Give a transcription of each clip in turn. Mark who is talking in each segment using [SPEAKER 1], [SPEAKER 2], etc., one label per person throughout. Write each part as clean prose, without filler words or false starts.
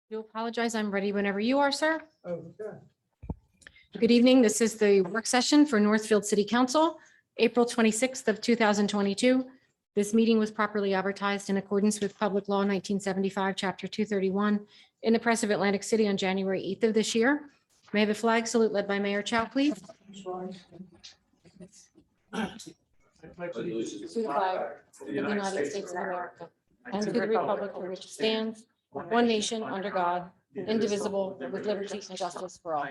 [SPEAKER 1] Do apologize. I'm ready whenever you are, sir.
[SPEAKER 2] Okay.
[SPEAKER 1] Good evening. This is the work session for Northfield City Council, April 26th of 2022. This meeting was properly advertised in accordance with Public Law 1975, Chapter 231 in the Press of Atlantic City on January 8th of this year. May I have a flag salute led by Mayor Chow, please? To the flag of the United States of America and to the republic for which it stands, one nation under God, indivisible, with liberty and justice for all.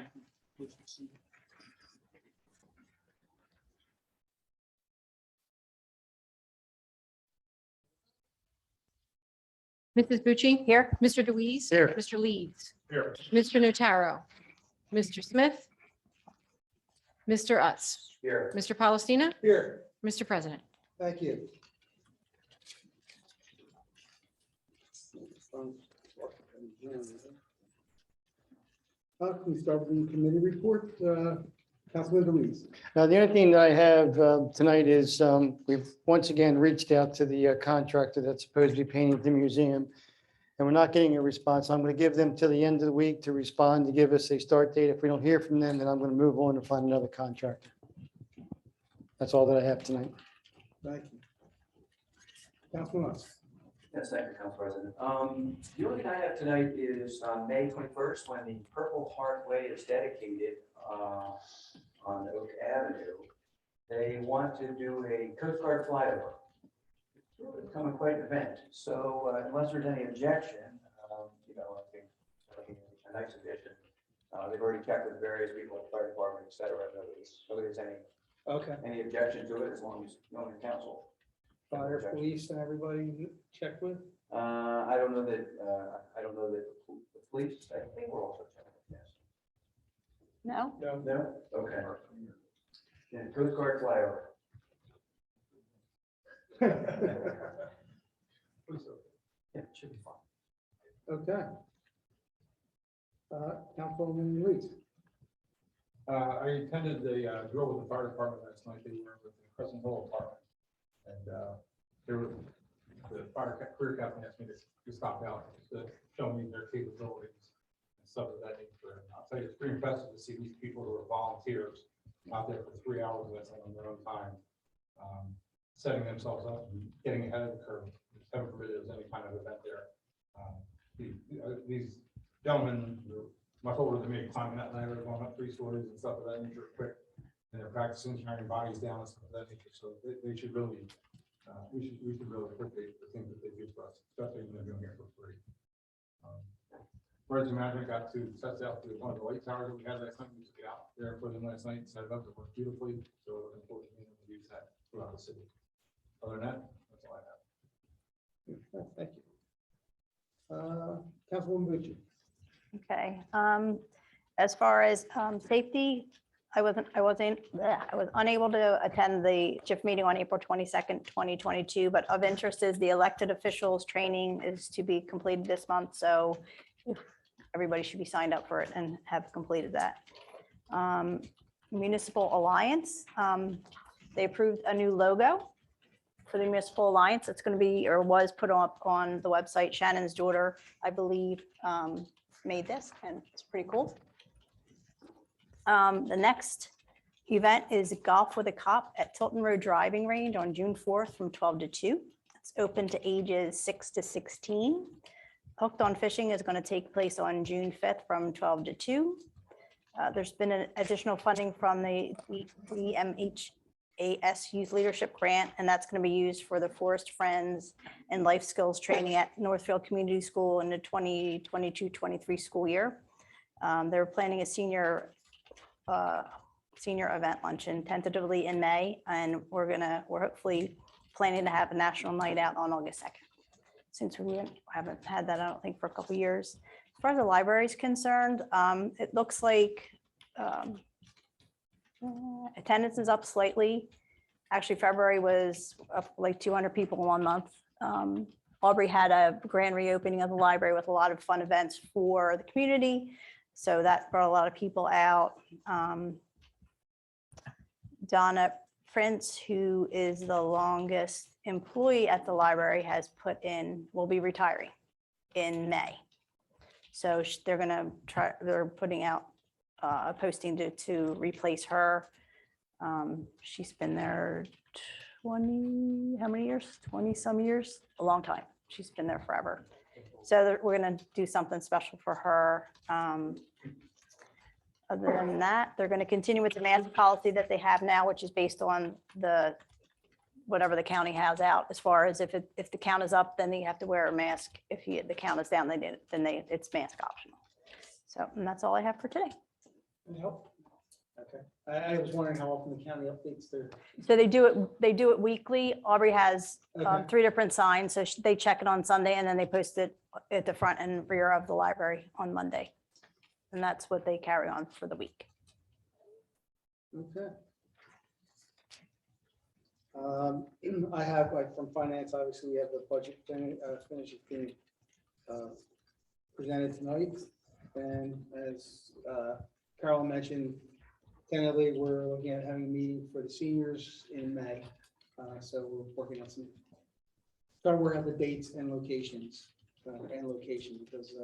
[SPEAKER 1] Mrs. Bucci? Here. Mr. Deweese?
[SPEAKER 2] Here.
[SPEAKER 1] Mr. Leeds?
[SPEAKER 2] Here.
[SPEAKER 1] Mr. Notaro? Mr. Smith? Mr. Utz?
[SPEAKER 2] Here.
[SPEAKER 1] Mr. Palestina?
[SPEAKER 2] Here.
[SPEAKER 1] Mr. President?
[SPEAKER 2] Thank you. Can we start with the committee report? Councilman Deweese.
[SPEAKER 3] Now, the only thing that I have tonight is we've once again reached out to the contractor that's supposed to be painting the museum, and we're not getting a response. I'm going to give them till the end of the week to respond, to give us a start date. If we don't hear from them, then I'm going to move on and find another contractor. That's all that I have tonight.
[SPEAKER 2] Thank you. Councilman Lutz.
[SPEAKER 4] Yes, thank you, Council President. The only thing I have tonight is on May 21st, when the Purple Heart Way is dedicated on Oak Avenue. They want to do a Coast Guard flyover. It's really becoming quite an event. So unless there's any objection, I think it'll be a nice addition. They've already checked with various people at the fire department, et cetera. Nobody's any objection to it, as long as you know your council.
[SPEAKER 2] Fire, police, and everybody check with?
[SPEAKER 4] I don't know that the police, I think we're also checking, yes.
[SPEAKER 5] No?
[SPEAKER 4] No? Okay. Yeah, Coast Guard flyover. Yeah, it should be fine.
[SPEAKER 2] Okay. Councilman Leeds.
[SPEAKER 6] I attended the drill with the fire department last night. They were with the Crescent Hill Department. And the career captain asked me to stop out to show me their capabilities and stuff of that nature. And I'll tell you, it's pretty impressive to see these people who are volunteers out there for 3 hours of on their own time, setting themselves up and getting ahead of the curve. Heaven forbid there's any kind of event there. These gentlemen are much older than me, climbing that ladder, going up 3 stories and stuff of that nature quick. And they're practicing turning bodies down and stuff of that nature. So they should really, we should really appreciate the things that they do for us, especially when they're doing it for free. Emergency management got to test out to one of the light towers that we had last night. We took it out there for them last night and set it up. It worked beautifully. So it was important to use that throughout the city. Other than that, that's all I have.
[SPEAKER 2] Thank you. Councilwoman Bucci.
[SPEAKER 5] Okay. As far as safety, I was unable to attend the CHIF meeting on April 22nd, 2022, but of interest is the elected officials training is to be completed this month. So everybody should be signed up for it and have completed that. Municipal Alliance, they approved a new logo for the Municipal Alliance. It's going to be, or was put up on the website. Shannon's daughter, I believe, made this, and it's pretty cool. The next event is Golf with a Cop at Tilton Road Driving Range on June 4th from 12 to 2. It's open to ages 6 to 16. Hooked on Fishing is going to take place on June 5th from 12 to 2. There's been an additional funding from the EMHAS Youth Leadership Grant, and that's going to be used for the Forest Friends and Life Skills training at Northfield Community School in the 2022-23 school year. They're planning a senior event luncheon tentatively in May, and we're hopefully planning to have a national night out on August 2nd, since we haven't had that, I don't think, for a couple of years. As far as the library is concerned, it looks like attendance is up slightly. Actually, February was up like 200 people in 1 month. Aubrey had a grand reopening of the library with a lot of fun events for the community. So that brought a lot of people out. Donna Prince, who is the longest employee at the library, has put in, will be retiring in May. So they're gonna try, they're putting out a posting to replace her. She's been there 20, how many years? 20 some years, a long time. She's been there forever. So we're gonna do something special for her. Other than that, they're gonna continue with the mask policy that they have now, which is based on whatever the county has out, as far as if the count is up, then you have to wear a mask. If the count is down, it's mask optional. So, and that's all I have for today.
[SPEAKER 2] Any help? Okay. I was wondering how often the county updates their,
[SPEAKER 5] So they do it weekly. Aubrey has
[SPEAKER 2] Okay.
[SPEAKER 5] 3 different signs, so they check it on Sunday and then they post it at the front and rear of the library on Monday. And that's what they carry on for the week.
[SPEAKER 2] okay. I have, like, from finance, obviously, we have the budget finish being presented tonight. And as Carol mentioned, tentatively, we're looking at having a meeting for the seniors in May. So we're working on starting to work out the dates and locations, because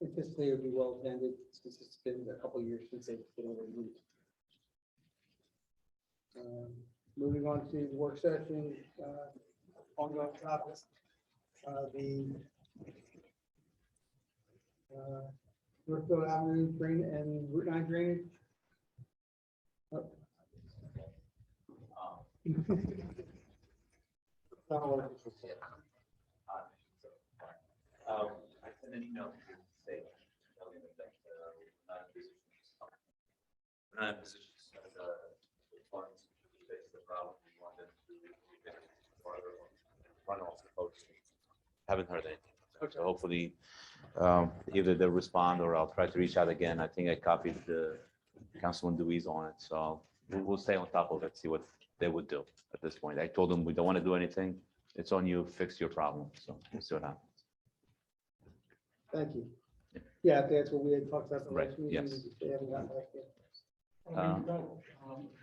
[SPEAKER 2] anticipated it would be well attended, since it's been a couple of years since they've been able to meet. Moving on to the work session, ongoing topics, the Northfield Avenue drain and Route 9 drainage. Oh.
[SPEAKER 7] I sent an email to the state telling them that we're not in position to spend the funds to fix the problem. We want them to fix it farther run off the post. Haven't heard anything. So hopefully, either they'll respond or I'll try to reach out again. I think I copied the Councilman Dewey's on it, so we'll stay on top of it, see what they would do at this point. I told them we don't want to do anything. It's on you, fix your problem. So we'll see what happens.
[SPEAKER 2] Thank you. Yeah, that's what we had talked about the
[SPEAKER 7] Right,
[SPEAKER 2] last meeting.
[SPEAKER 7] yes.
[SPEAKER 2] They haven't gotten back yet.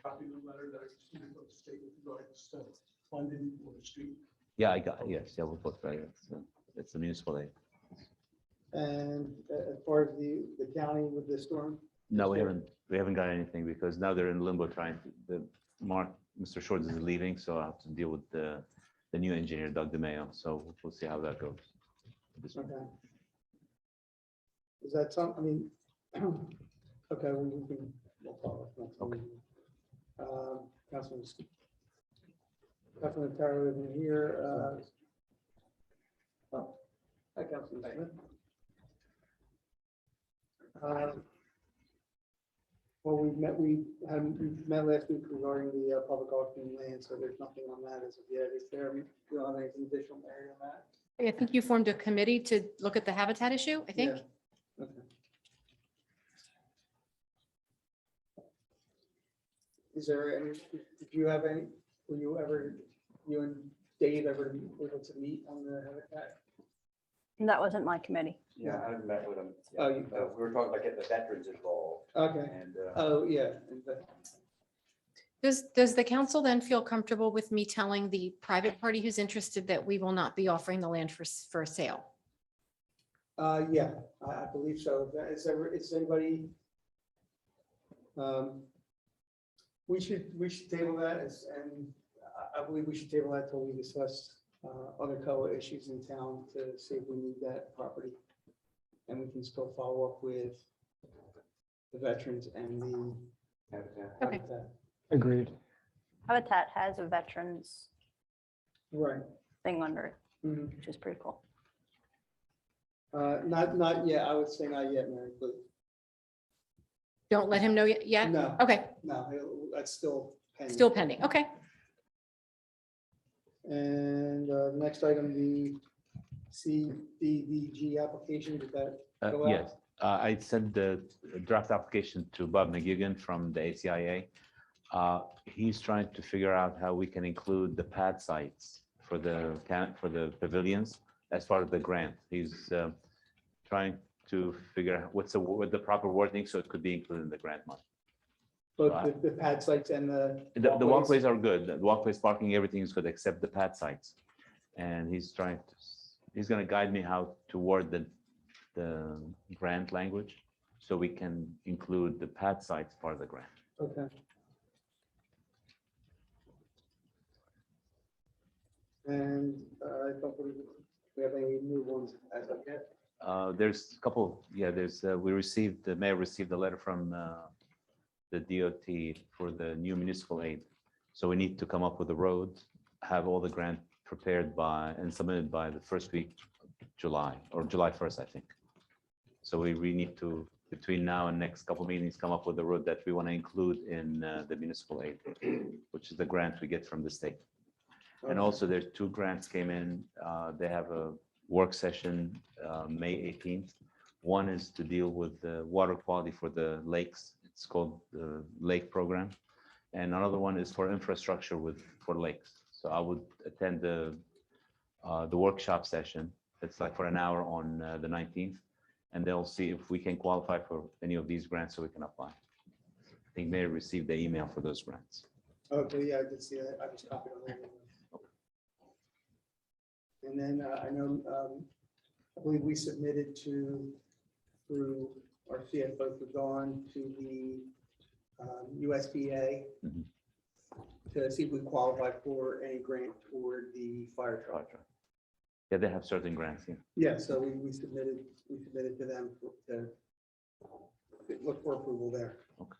[SPEAKER 6] Copy the letter that I received from the state with regard to funding for the street.
[SPEAKER 7] Yeah, I got, yes, yeah, we'll put right. It's a municipal aid.
[SPEAKER 2] And as far as the county with the storm,
[SPEAKER 7] No, we haven't got anything because now they're in limbo trying to, Mr. Shorts is leaving, so I have to deal with the new engineer, Doug DeMayo. So we'll see how that goes.
[SPEAKER 2] okay. Is that some, I mean, okay, we can, we'll follow up next
[SPEAKER 7] Okay.
[SPEAKER 2] meeting. Councilman Terry isn't here. Oh, hi, Councilman Smith. Well, we met last week regarding the public auction land, so there's nothing on that as of yet. Is there, you know, anything additional area on that?
[SPEAKER 1] I think you formed a committee to look at the habitat issue, I think.
[SPEAKER 2] Yeah. Okay. Is there any, did you have any, were you ever, you and Dave ever able to meet on the habitat?
[SPEAKER 5] And that wasn't my committee.
[SPEAKER 4] Yeah, I haven't met with them.
[SPEAKER 2] Oh, you,
[SPEAKER 4] We were talking about getting the veterans involved
[SPEAKER 2] okay.
[SPEAKER 4] and,
[SPEAKER 2] Oh, yeah. And
[SPEAKER 1] Does the council then feel comfortable with me telling the private party who's interested that we will not be offering the land for sale?
[SPEAKER 2] Yeah, I believe so. Is anybody? We should table that and I believe we should table that till we discuss other COA issues in town to see if we need that property. And we can still follow up with the veterans and the
[SPEAKER 1] Okay.
[SPEAKER 2] habitat.
[SPEAKER 3] Agreed.
[SPEAKER 5] Habitat has a veterans
[SPEAKER 2] Right.
[SPEAKER 5] thing under it,
[SPEAKER 2] Mhm.
[SPEAKER 5] which is pretty cool.
[SPEAKER 2] Not yet. I would say not yet, Mary, but
[SPEAKER 1] Don't let him know yet?
[SPEAKER 2] no,
[SPEAKER 1] Okay,
[SPEAKER 2] no, that's still pending.
[SPEAKER 1] still pending. Okay.
[SPEAKER 2] And the next item, the CDBG application, did that go out?
[SPEAKER 7] Yes, I sent the draft application to Bob McGuigan from the ACIA. He's trying to figure out how we can include the pad sites for the pavilions as part of the grant. He's trying to figure out what the proper wording so it could be included in the grant money.
[SPEAKER 2] Both the pad sites and
[SPEAKER 7] The walkways are good. The walkways, parking, everything is good except the pad sites. And he's going to guide me how to word the grant language, so we can include the pad sites part of the grant.
[SPEAKER 2] Okay. And I thought we have any new ones as of yet?
[SPEAKER 7] There's a couple, yeah, the mayor received a letter from the DOT for the new municipal aid. So we need to come up with a road, have all the grant prepared by and submitted by the first week of July or July 1st, I think. So we really need to, between now and next couple meetings, come up with a road that we want to include in the municipal aid, which is the grant we get from the state. And also there's two grants came in. They have a work session May 18th. One is to deal with the water quality for the lakes. It's called the Lake Program. And another one is for infrastructure for lakes. So I would attend the workshop session. It's like for an hour on the 19th. And they'll see if we can qualify for any of these grants so we can apply. I think Mayor received the email for those grants.
[SPEAKER 2] Okay, yeah, I did see that. I just copied on that. And then I know, I believe we submitted through our CFO for Dawn to the USDA
[SPEAKER 7] Mhm.
[SPEAKER 2] to see if we qualify for any grant toward the fire truck.
[SPEAKER 7] Yeah, they have certain grants, yeah.
[SPEAKER 2] Yeah, so we submitted to them to look for approval there.
[SPEAKER 7] Okay.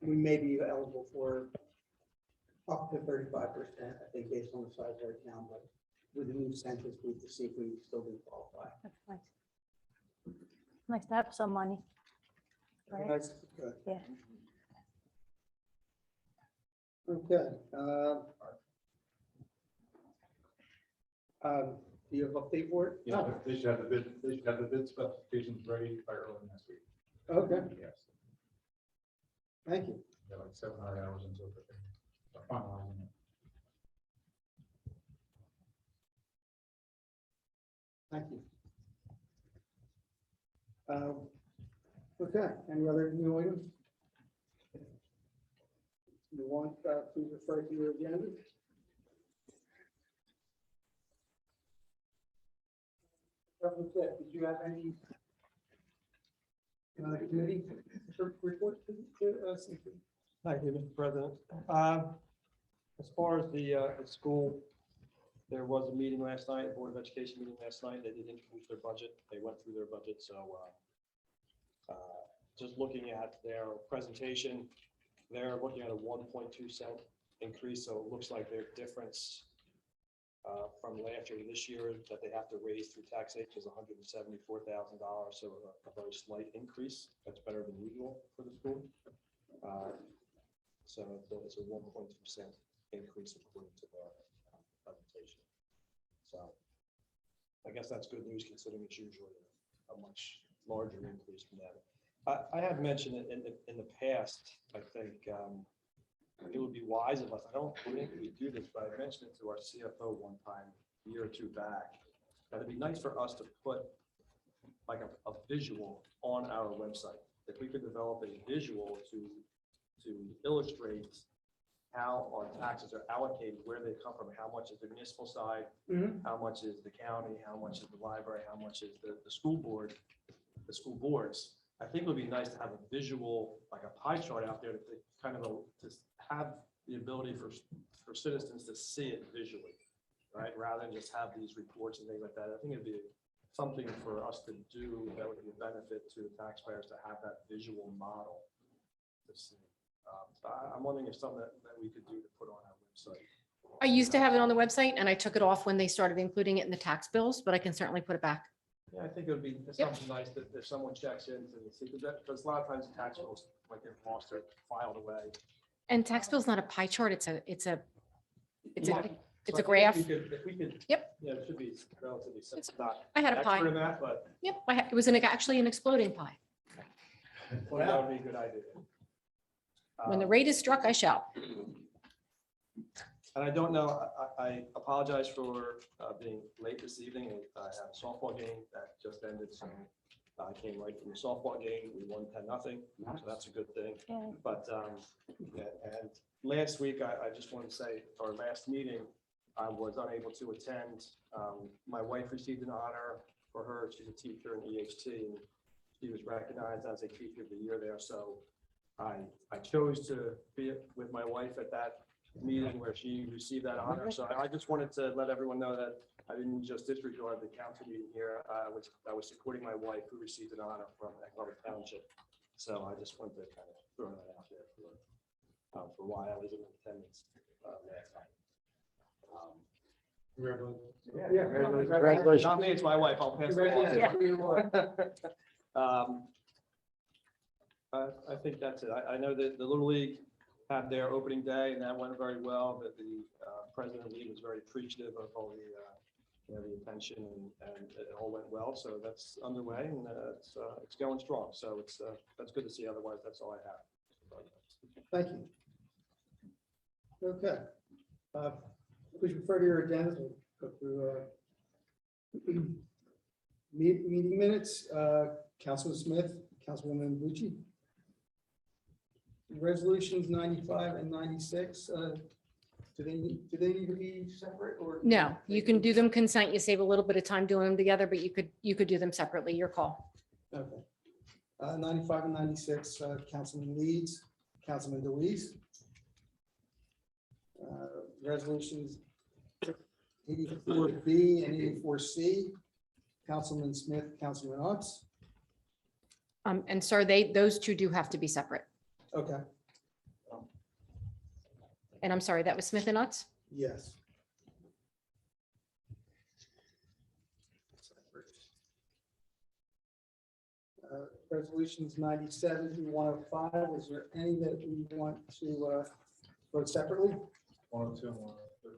[SPEAKER 2] We may be eligible for up to 35%, I think, based on the size of our town, but with the new census, we have to see if we still do qualify.
[SPEAKER 5] That's nice. Nice to have some money. Right?
[SPEAKER 2] That's good.
[SPEAKER 5] Yeah.
[SPEAKER 2] Okay. Do you have update for it?
[SPEAKER 6] Yeah, they should have the bid specifications ready by early next week.
[SPEAKER 2] Okay,
[SPEAKER 6] Yes.
[SPEAKER 2] thank you.
[SPEAKER 6] They're like 700 hours into it. But they're finalizing it.
[SPEAKER 2] Thank you. Okay, any other new items? You want, please refer to your agenda. Did you have any committee report to us?
[SPEAKER 8] Thank you, Mr. President. As far as the school, there was a meeting last night, a Board of Education meeting last night. They did introduce their budget. They went through their budget. So just looking at their presentation, they're looking at a 1.2 cent increase. So it looks like their difference from last year to this year that they have to raise through taxation is $174,000. So a very slight increase. That's better than usual for the school. So it's a 1.2 cent increase according to the presentation. So I guess that's good news considering it's usually a much larger increase from that. I had mentioned it in the past. I think it would be wise of us. I don't think we do this, but I mentioned it to our CFO one time, a year or two back, that it'd be nice for us to put like a visual on our website. If we could develop a visual to illustrate how our taxes are allocated, where they come from, how much is the municipal side, how much is the county, how much is the library, how much is the school board, the school boards. I think it would be nice to have a visual, like a pie chart out there to kind of to have the ability for citizens to see it visually, right? Rather than just have these reports and things like that. I think it'd be something for us to do that would be a benefit to the taxpayers to have that visual model to see. I'm wondering if something that we could do to put on our website.
[SPEAKER 1] I used to have it on the website and I took it off when they started including it in the tax bills, but I can certainly put it back.
[SPEAKER 8] Yeah, I think it would be something nice that if someone checks in to see, because a lot of times the tax bills, like they're lost or filed away.
[SPEAKER 1] And tax bill's not a pie chart. It's a
[SPEAKER 8] Yeah.
[SPEAKER 1] it's
[SPEAKER 8] So
[SPEAKER 1] a
[SPEAKER 8] I think
[SPEAKER 1] graph.
[SPEAKER 8] If we could.
[SPEAKER 1] Yep.
[SPEAKER 8] Yeah, it should be relatively simple.
[SPEAKER 1] It's-
[SPEAKER 8] Not
[SPEAKER 1] I had a
[SPEAKER 8] expert
[SPEAKER 1] pie.
[SPEAKER 8] in that, but
[SPEAKER 1] Yep, it was actually an exploding pie.
[SPEAKER 8] that would be a good idea.
[SPEAKER 1] When the rate is struck, I shout.
[SPEAKER 8] And I don't know, I apologize for being late this evening. I have a softball game that just ended, so I came right from the softball game. We won 10-0, so that's a good thing.
[SPEAKER 5] Yeah.
[SPEAKER 8] But, yeah, and last week, I just want to say, our last meeting, I was unable to attend. My wife received an honor for her. She's a teacher in EHT, and she was recognized as a teacher of the year there. So I chose to be with my wife at that meeting where she received that honor. So I just wanted to let everyone know that I didn't just disregard the council meeting here. I was supporting my wife who received an honor from Economic Township. So I just wanted to kind of throw that out there for why I was in attendance last night.
[SPEAKER 3] Congratulations.
[SPEAKER 8] Not me, it's my wife. I'll pass it on. I think that's it. I know that the Little League had their opening day and that went very well, but the president of the league was very appreciative of all the, the attention and it all went well. So that's underway and it's going strong. So that's good to see. Otherwise, that's all I have.
[SPEAKER 2] Thank you. Okay. Please refer to your agenda. We'll go through meeting minutes. Councilman Smith, Councilwoman Bucci. Resolutions 95 and 96. Do they need to be separate or?
[SPEAKER 1] No, you can do them consent. You save a little bit of time doing them together, but you could do them separately. Your call.
[SPEAKER 2] Okay. 95 and 96, Councilman Leeds, Councilman DeWeese. Resolutions 84B and 84C, Councilman Smith, Councilman Utz.
[SPEAKER 1] And sir, those two do have to be separate.
[SPEAKER 2] Okay,
[SPEAKER 1] And I'm sorry, that was Smith and Utz?
[SPEAKER 2] yes. Resolutions 97 through 105, is there any that we want to vote separately?
[SPEAKER 6] 102 and 103.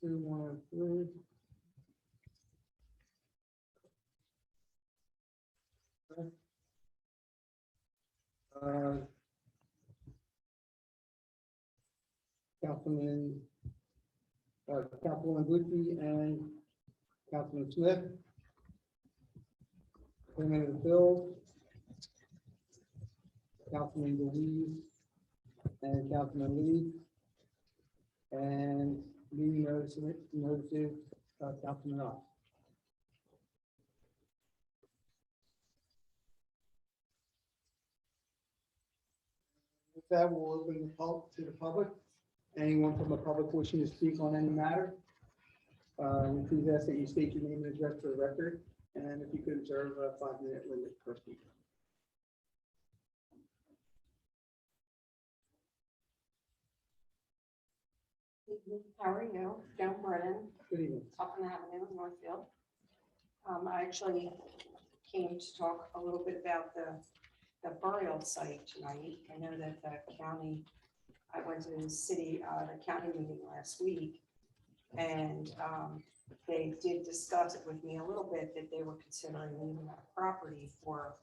[SPEAKER 2] Two, 103. Councilwoman Bucci and Councilman Smith. Payment of the bill. Councilman DeWeese and Councilman Lee. And meeting notices, Councilman Utz. With that, we'll open the public to the public. Anyone from the public wishing to speak on any matter, we please ask that you state your name and address for the record, and if you could observe a 5-minute limit per speaker.
[SPEAKER 9] How are you? Joan Brennan,
[SPEAKER 2] Good evening.
[SPEAKER 9] Upland Avenue, Northfield. I actually came to talk a little bit about the burial site tonight. I know that the county, I went to the county meeting last week, and they did discuss it with me a little bit, that they were considering leaving that property for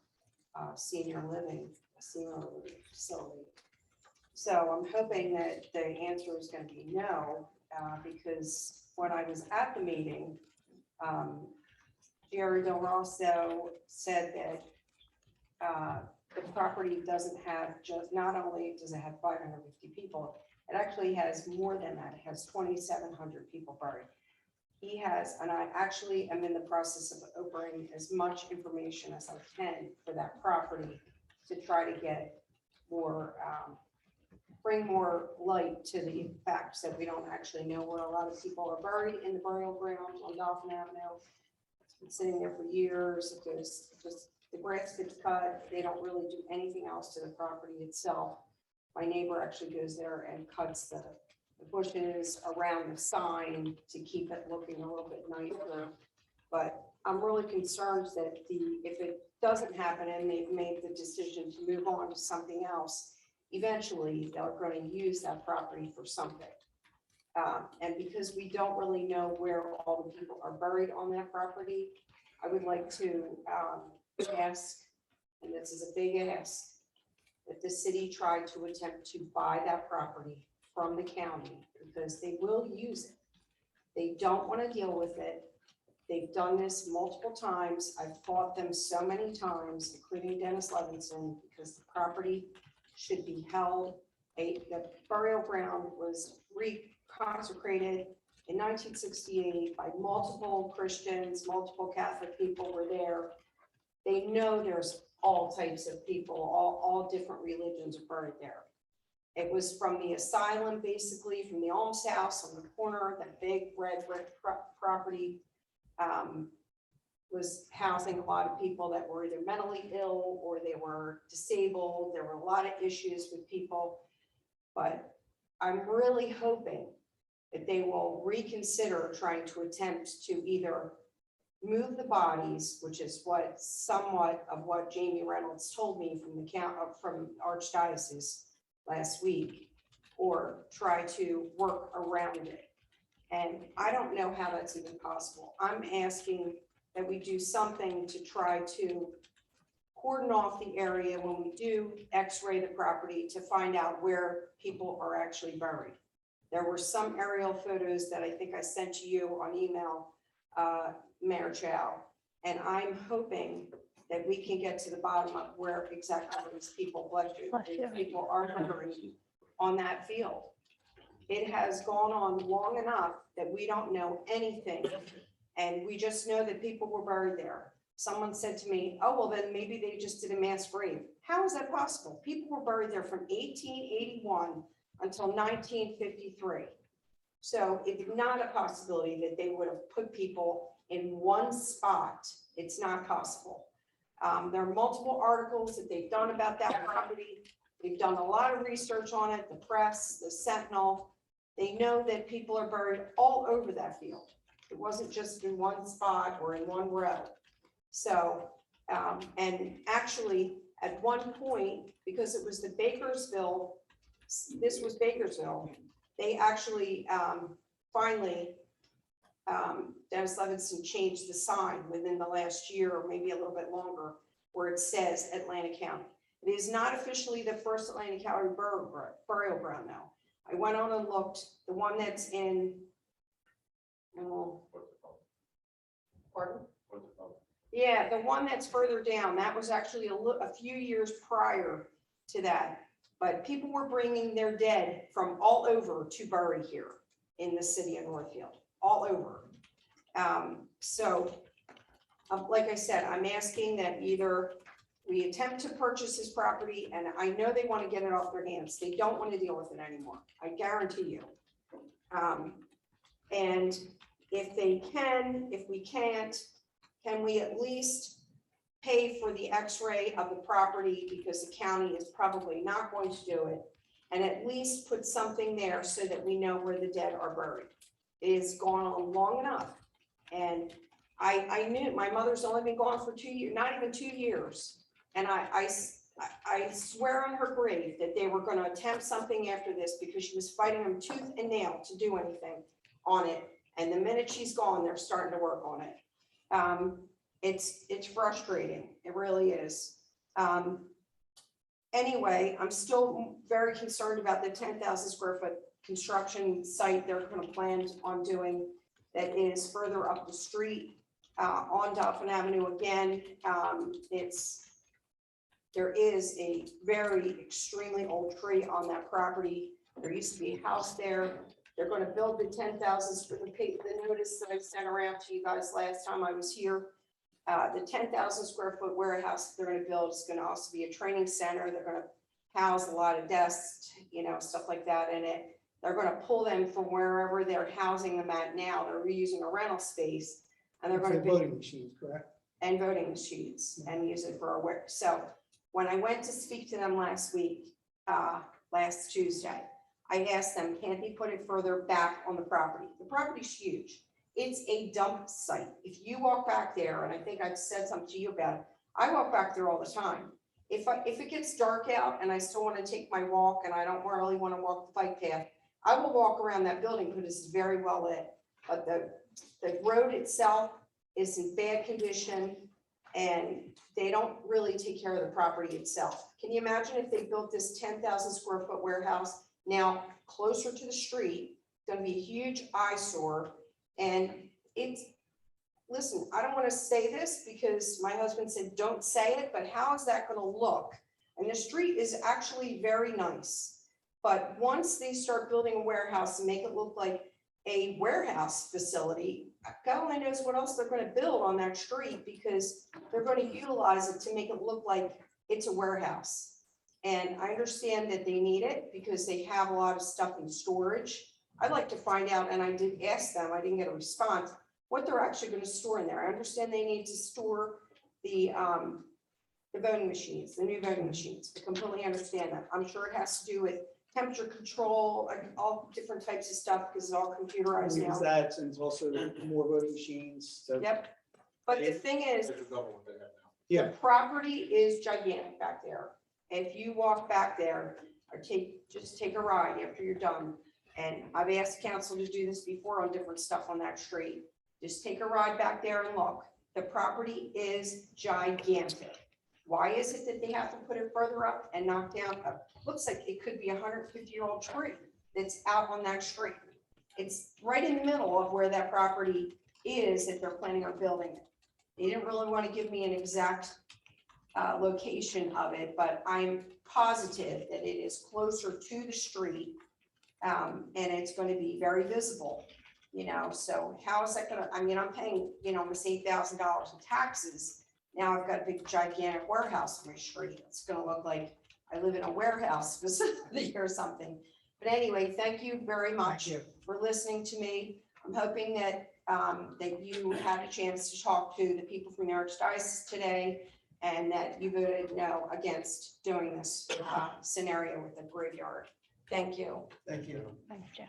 [SPEAKER 9] senior living facility. So I'm hoping that the answer is going to be no, because when I was at the meeting, Jerry Del Rosso said that the property doesn't have not only does it have 550 people, it actually has more than that. It has 2,700 people buried. He has, and I actually am in the process of opening as much information as I can for that property to try to get more, bring more light to the facts that we don't actually know where a lot of people are buried in the burial ground on Dolphin Avenue. It's been sitting there for years. There's just the grass gets cut. They don't really do anything else to the property itself. My neighbor actually goes there and cuts the bushes around the sign to keep it looking a little bit nicer. But I'm really concerned that if it doesn't happen and they've made the decision to move on to something else, eventually they're going to use that property for something. And because we don't really know where all the people are buried on that property, I would like to ask, and this is a big ask, that the city try to attempt to buy that property from the county, because they will use it. They don't want to deal with it. They've done this multiple times. I've fought them so many times, including Dennis Levinson, because the property should be held. The burial ground was reconsecrated in 1968 by multiple Christians, multiple Catholic people were there. They know there's all types of people, all different religions are buried there. It was from the asylum, basically, from the alms house on the corner, that big red brick property was housing a lot of people that were either mentally ill or they were disabled. There were a lot of issues with people. But I'm really hoping that they will reconsider trying to attempt to either move the bodies, which is what somewhat of what Jamie Reynolds told me from the from Archdiocese last week, or try to work around it. And I don't know how that's even possible. I'm asking that we do something to try to cordon off the area when we do x-ray the property to find out where people are actually buried. There were some aerial photos that I think I sent to you on email, Mayor Chow, and I'm hoping that we can get to the bottom of where exactly these people, people are buried on that field. It has gone on long enough that we don't know anything, and we just know that people were buried there. Someone said to me, oh, well, then maybe they just did a mass grave. How is that possible? People were buried there from 1881 until 1953. So it's not a possibility that they would have put people in one spot. It's not possible. There are multiple articles that they've done about that property. They've done a lot of research on it, the press, the Sentinel. They know that people are buried all over that field. It wasn't just in one spot or in one row. So, and actually at one point, because it was the Bakersville, this was Bakersville, they actually finally, Dennis Levinson changed the sign within the last year or maybe a little bit longer where it says Atlantic County. It is not officially the first Atlantic County burial ground now. I went on and looked, the one that's in, pardon? Yeah, the one that's further down, that was actually a few years prior to that. But people were bringing their dead from all over to bury here in the city of Northfield, all over. Like I said, I'm asking that either we attempt to purchase this property, and I know they want to get it off their hands. They don't want to deal with it anymore. I guarantee you. And if they can, if we can't, can we at least pay for the x-ray of the property, because the county is probably not going to do it, and at least put something there so that we know where the dead are buried. It has gone on long enough. And I knew my mother's only been gone for 2 years, not even 2 years. And I swear on her grave that they were going to attempt something after this, because she was fighting them tooth and nail to do anything on it. And the minute she's gone, they're starting to work on it. It's frustrating. It really is. Anyway, I'm still very concerned about the 10,000 square foot construction site they're going to plan on doing that is further up the street on Dolphin Avenue again. There is a very extremely old tree on that property. There used to be a house there. They're going to build the 10,000 square foot, the notice that I sent around to you guys last time I was here. The 10,000 square foot warehouse they're going to build is going to also be a training center. They're going to house a lot of desks, stuff like that in it. They're going to pull them from wherever they're housing them at now. They're reusing a rental space, and they're going to
[SPEAKER 2] voting machines, correct?
[SPEAKER 9] And voting machines and use it for a work. So when I went to speak to them last week, last Tuesday, I asked them, can't they put it further back on the property? The property's huge. It's a dump site. If you walk back there, and I think I've said something to you about it, I walk back there all the time. If it gets dark out and I still want to take my walk and I don't really want to walk the bike path, I will walk around that building because it's very well lit. But the road itself is in bad condition, and they don't really take care of the property itself. Can you imagine if they built this 10,000 square foot warehouse now closer to the street? It's going to be a huge eyesore, and listen, I don't want to say this because my husband said, don't say it, but how is that going to look? And the street is actually very nice. But once they start building a warehouse and make it look like a warehouse facility, God only knows what else they're going to build on that street, because they're going to utilize it to make it look like it's a warehouse. And I understand that they need it because they have a lot of stuff in storage. I'd like to find out, and I did ask them, I didn't get a response, what they're actually going to store in there. I understand they need to store the voting machines, the new voting machines. I completely understand that. I'm sure it has to do with temperature control, like all different types of stuff, because it's all computerized
[SPEAKER 2] We use
[SPEAKER 9] now.
[SPEAKER 2] that, and it's also more voting machines, so.
[SPEAKER 9] Yep. But the thing is,
[SPEAKER 6] It's double what they have now.
[SPEAKER 2] Yeah.
[SPEAKER 9] the property is gigantic back there. If you walk back there, or just take a ride after you're done. And I've asked council to do this before on different stuff on that street. Just take a ride back there and look. The property is gigantic. Why is it that they have to put it further up and knock down? Looks like it could be a 150-year-old tree that's out on that street. It's right in the middle of where that property is that they're planning on building it. They didn't really want to give me an exact location of it, but I'm positive that it is closer to the street, and it's going to be very visible, you know. So how is that going to, I mean, I'm paying, you know, almost $8,000 in taxes. Now I've got a big gigantic warehouse on my street. It's going to look like I live in a warehouse facility or something. But anyway, thank you very much for listening to me. I'm hoping that that you had a chance to talk to the people from the Archdiocese today, and that you voted no against doing this scenario with the graveyard. Thank you.
[SPEAKER 2] Thank you.
[SPEAKER 5] Thanks, Jeff.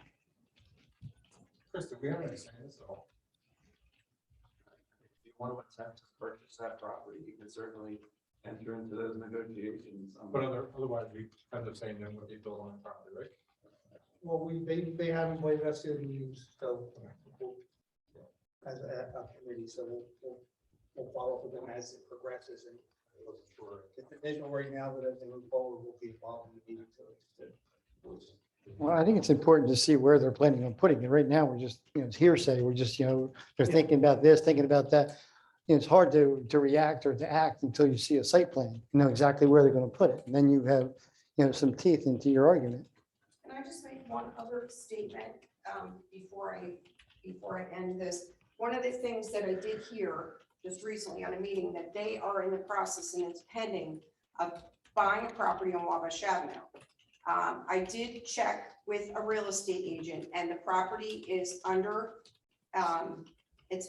[SPEAKER 6] Krista, we haven't seen this at all.
[SPEAKER 4] If you want to attempt to purchase that property, you can certainly enter into those negotiations.
[SPEAKER 6] But otherwise, we end up saying then what they built on the property, right?
[SPEAKER 2] Well, they haven't played us in use, so we'll- as a committee, so we'll follow up with them as it progresses. And if it isn't right now, but as they move forward, we'll be involved in the meeting.
[SPEAKER 3] Well, I think it's important to see where they're planning on putting it. Right now, we're just, it's hearsay. We're just, they're thinking about this, thinking about that. It's hard to react or to act until you see a site plan, you know exactly where they're going to put it. And then you have, some teeth into your argument.
[SPEAKER 9] Can I just make one other statement before I end this? One of the things that I did hear just recently on a meeting, that they are in the process, and it's pending, of buying a property on Wabash Avenue. I did check with a real estate agent, and the property is under, it's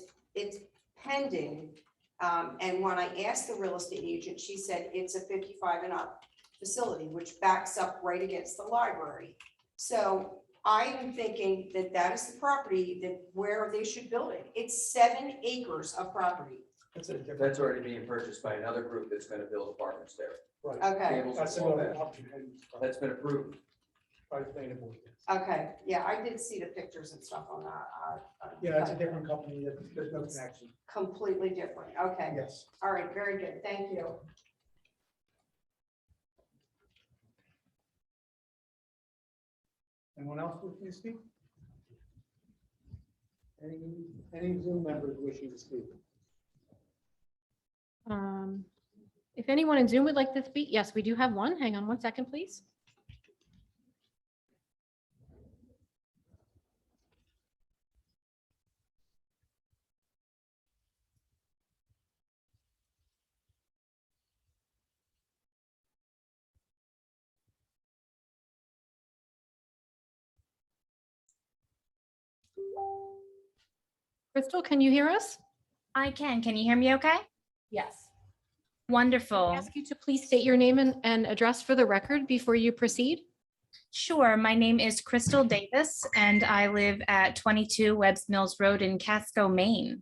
[SPEAKER 9] pending. And when I asked the real estate agent, she said it's a 55 and up facility, which backs up right against the library. So I am thinking that that is the property that where they should build it. It's 7 acres of property.
[SPEAKER 4] That's already being purchased by another group that's going to build apartments there.
[SPEAKER 9] Okay,
[SPEAKER 4] Tables
[SPEAKER 2] That's
[SPEAKER 4] and all
[SPEAKER 2] another
[SPEAKER 4] that.
[SPEAKER 2] option.
[SPEAKER 4] That's been approved.
[SPEAKER 9] okay. Yeah, I did see the pictures and stuff on that.
[SPEAKER 2] Yeah, it's a different company. There's no connection.
[SPEAKER 9] Completely different. Okay.
[SPEAKER 2] Yes.
[SPEAKER 9] All right, very good. Thank you.
[SPEAKER 2] Anyone else wishing to speak? Any Zoom members wishing to speak?
[SPEAKER 1] If anyone in Zoom would like to speak, yes, we do have one. Hang on one second, please. Crystal, can you hear us?
[SPEAKER 10] I can. Can you hear me okay?
[SPEAKER 1] Yes.
[SPEAKER 10] Wonderful.
[SPEAKER 1] Ask you to please state your name and address for the record before you proceed.
[SPEAKER 10] Sure. My name is Crystal Davis and I live at 22 Webbs Mills Road in Casco, Maine.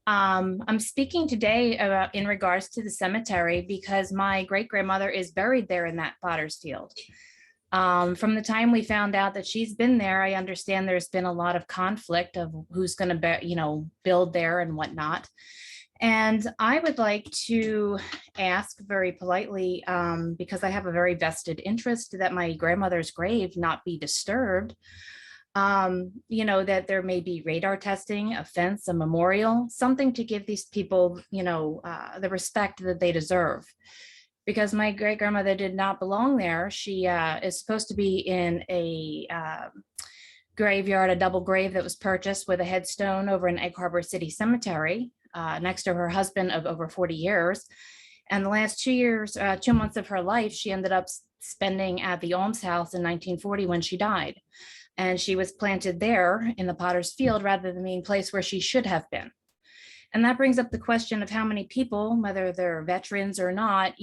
[SPEAKER 10] I'm speaking today in regards to the cemetery because my great-grandmother is buried there in that potter's field. From the time we found out that she's been there, I understand there's been a lot of conflict of who's going to, build there and whatnot. And I would like to ask very politely, because I have a very vested interest that my grandmother's grave not be disturbed. That there may be radar testing, a fence, a memorial, something to give these people, the respect that they deserve. Because my great grandmother did not belong there. She is supposed to be in a graveyard, a double grave that was purchased with a headstone over in Egg Harbor City Cemetery next to her husband of over 40 years. And the last 2 years, 2 months of her life, she ended up spending at the Alms House in 1940 when she died. And she was planted there in the Potter's Field rather than being placed where she should have been. And that brings up the question of how many people, whether they're veterans or not,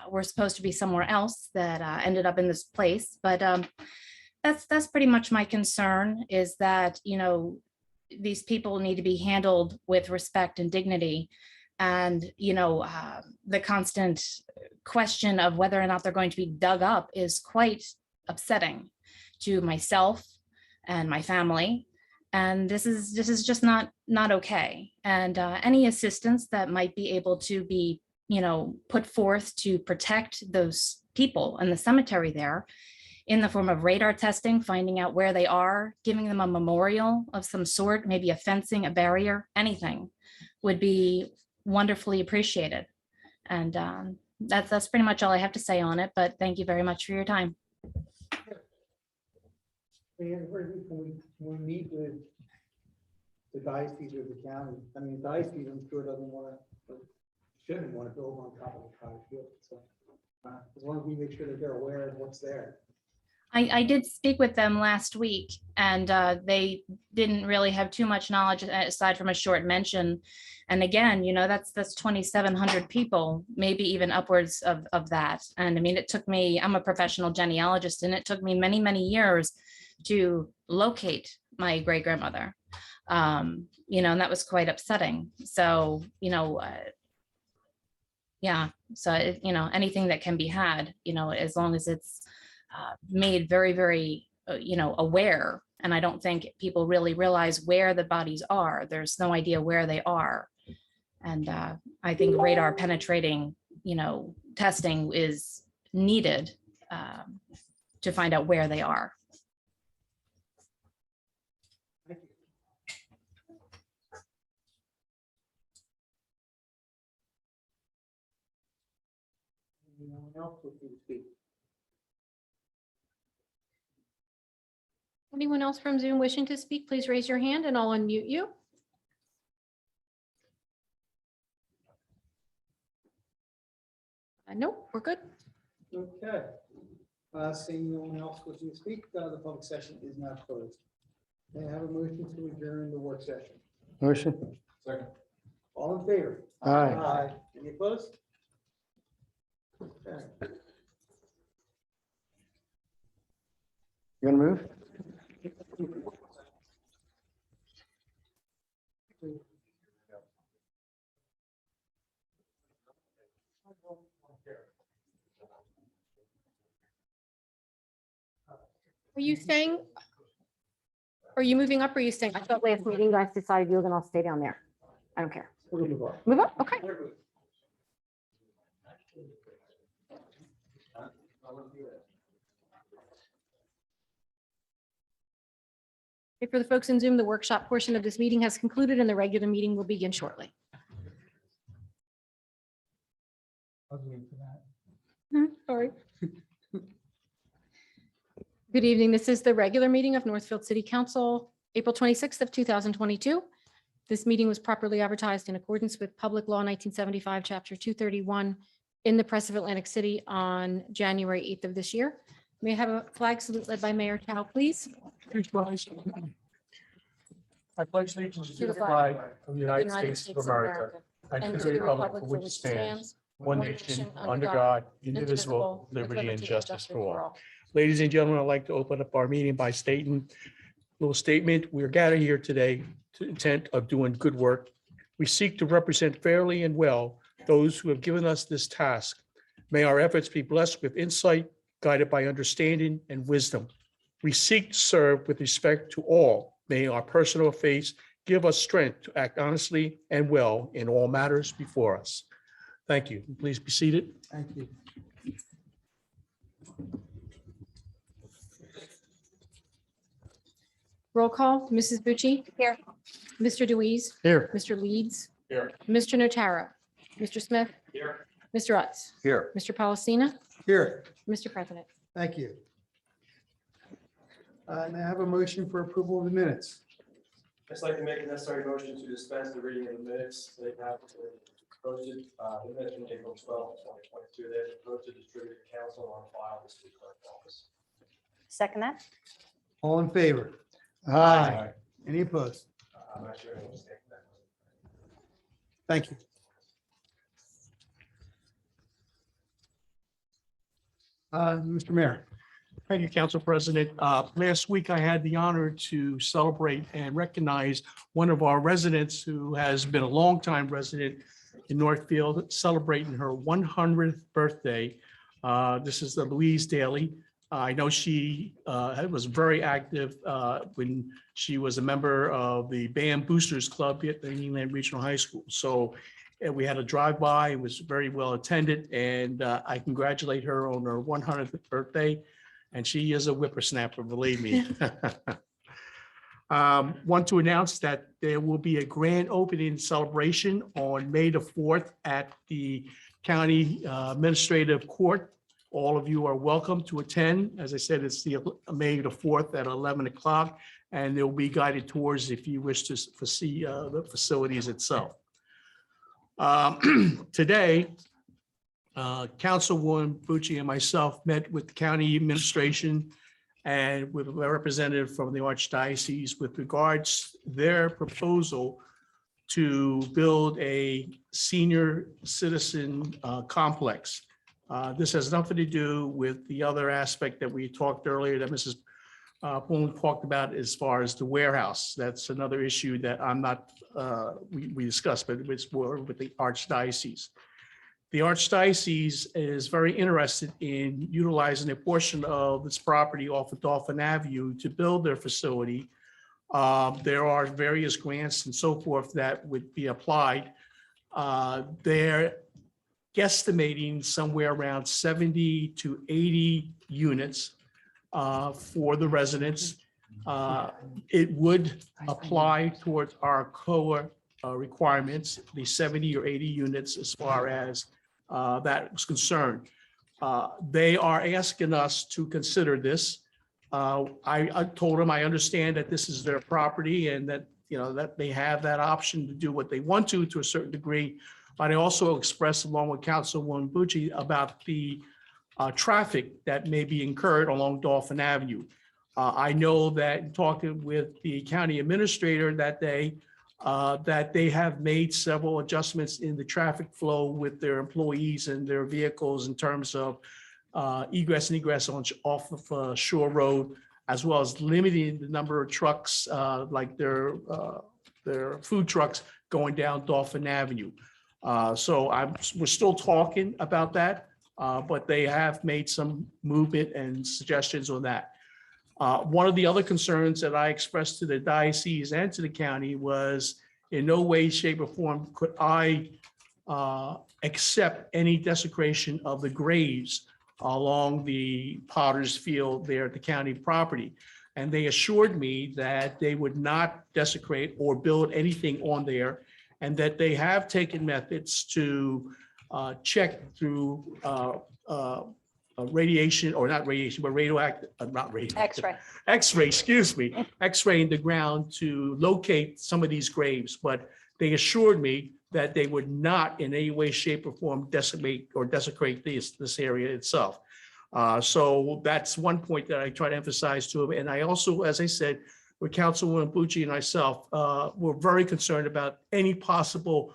[SPEAKER 10] were supposed to be somewhere else that ended up in this place. But that's pretty much my concern, is that, these people need to be handled with respect and dignity. And, the constant question of whether or not they're going to be dug up is quite upsetting to myself and my family. And this is just not okay. And any assistance that might be able to be, put forth to protect those people in the cemetery there in the form of radar testing, finding out where they are, giving them a memorial of some sort, maybe a fencing, a barrier, anything would be wonderfully appreciated. And that's pretty much all I have to say on it. But thank you very much for your time.
[SPEAKER 2] When we meet with the diocese or the county, I mean, the diocese, I'm sure doesn't want to, shouldn't want to build on top of the Potter's Field. So as long as we make sure that they're aware of what's there.
[SPEAKER 10] I did speak with them last week, and they didn't really have too much knowledge aside from a short mention. And again, that's 2,700 people, maybe even upwards of that. And I mean, it took me, I'm a professional genealogist, and it took me many, many years to locate my great grandmother. And that was quite upsetting. So, yeah, so, anything that can be had, as long as it's made very, very, aware. And I don't think people really realize where the bodies are. There's no idea where they are. And I think radar penetrating, testing is needed to find out where they are.
[SPEAKER 2] Thank you. Anyone else wishing to speak?
[SPEAKER 1] Anyone else from Zoom wishing to speak, please raise your hand and I'll unmute you. Nope, we're good.
[SPEAKER 2] Okay. Seeing no one else wishing to speak, the public session is now closed. May I have a motion to adjourn the work session?
[SPEAKER 3] Motion.
[SPEAKER 6] Second.
[SPEAKER 2] All in favor?
[SPEAKER 3] Aye.
[SPEAKER 2] Any opposed? Okay.
[SPEAKER 3] You gonna move?
[SPEAKER 1] Are you staying? Are you moving up or are you staying? I thought last meeting you guys decided you were gonna stay down there. I don't care.
[SPEAKER 2] We'll move on.
[SPEAKER 1] Move up, okay. Okay, for the folks in Zoom, the workshop portion of this meeting has concluded and the regular meeting will begin shortly. Sorry. Good evening. This is the regular meeting of Northfield City Council, April 26th of 2022. This meeting was properly advertised in accordance with Public Law 1975, Chapter 231 in the Press of Atlantic City on January 8th of this year. May I have a flag salute led by Mayor Chow, please?
[SPEAKER 11] I pledge allegiance
[SPEAKER 1] To
[SPEAKER 11] to
[SPEAKER 1] the
[SPEAKER 11] the flag of the United States of America and
[SPEAKER 1] and
[SPEAKER 11] to the republic for which it stands, one nation, under God, indivisible, liberty and justice for all. Ladies and gentlemen, I'd like to open up our meeting by stating a little statement. We're gathered here today to the intent of doing good work. We seek to represent fairly and well those who have given us this task. May our efforts be blessed with insight, guided by understanding and wisdom. We seek to serve with respect to all. May our personal faith give us strength to act honestly and well in all matters before us. Thank you. Please be seated.
[SPEAKER 2] Thank you.
[SPEAKER 1] Roll call, Mrs. Bucci.
[SPEAKER 5] Here.
[SPEAKER 1] Mr. Deweese,
[SPEAKER 3] Here.
[SPEAKER 1] Mr. Leeds.
[SPEAKER 6] Here.
[SPEAKER 1] Mr. Notaro, Mr. Smith,
[SPEAKER 6] Here.
[SPEAKER 1] Mr. Utz,
[SPEAKER 8] Here.
[SPEAKER 1] Mr. Palestina,
[SPEAKER 2] Here.
[SPEAKER 1] Mr. President.
[SPEAKER 2] Thank you. May I have a motion for approval of the minutes?
[SPEAKER 8] I'd just like to make a necessary motion to dispense the reading of the minutes. They have posted, the minutes from April 12, 2022. They've been posted, distributed to council on file this week clerk's office.
[SPEAKER 5] Second that?
[SPEAKER 2] All in favor?
[SPEAKER 3] Aye.
[SPEAKER 2] Any opposed?
[SPEAKER 8] I'm not sure. I'll just take that.
[SPEAKER 2] Thank you. Mr. Mayor.
[SPEAKER 11] Thank you, Council President. Last week, I had the honor to celebrate and recognize one of our residents who has been a longtime resident in Northfield, celebrating her 100th birthday. This is Louise Daly. I know she was very active when she was a member of the Band Boosters Club at the England Regional High School. So we had a drive-by. It was very well attended, and I congratulate her on her 100th birthday. And she is a whippersnapper, believe me. Want to announce that there will be a grand opening celebration on May the 4th at the County Administrative Court. All of you are welcome to attend. As I said, it's the May the 4th at 11 o'clock, and there will be guided tours if you wish to see the facilities itself. Today, Councilwoman Bucci and myself met with the county administration and with a representative from the Archdiocese with regards their proposal to build a senior citizen complex. This has nothing to do with the other aspect that we talked earlier that Mrs. Boone talked about as far as the warehouse. That's another issue that I'm not, we discussed, but it's more with the Archdiocese. The Archdiocese is very interested in utilizing a portion of its property off of Dolphin Avenue to build their facility. There are various grants and so forth that would be applied. They're guesstimating somewhere around 70 to 80 units for the residents. It would apply towards our COA requirements, the 70 or 80 units as far as that is concerned. They are asking us to consider this. I told them I understand that this is their property and that, you know, that they have that option to do what they want to a certain degree. But I also expressed along with Councilwoman Bucci about the traffic that may be incurred along Dolphin Avenue. I know that talking with the county administrator that they have made several adjustments in the traffic flow with their employees and their vehicles in terms of egress and egress off of Shore Road, as well as limiting the number of trucks like their food trucks going down Dolphin Avenue. So we're still talking about that, but they have made some movement and suggestions on that. One of the other concerns that I expressed to the diocese and to the county was in no way, shape, or form could I accept any desecration of the graves along the Potter's Field there at the county property. And they assured me that they would not desecrate or build anything on there, and that they have taken methods to check through radiation, or not radiation, but radioactive, not radioactive.
[SPEAKER 5] X-ray.
[SPEAKER 11] X-ray, excuse me, X-raying the ground to locate some of these graves, but they assured me that they would not in any way, shape, or form decimate or desecrate this area itself. So that's one point that I try to emphasize to them. And I also, as I said, with Councilwoman Bucci and myself, we're very concerned about any possible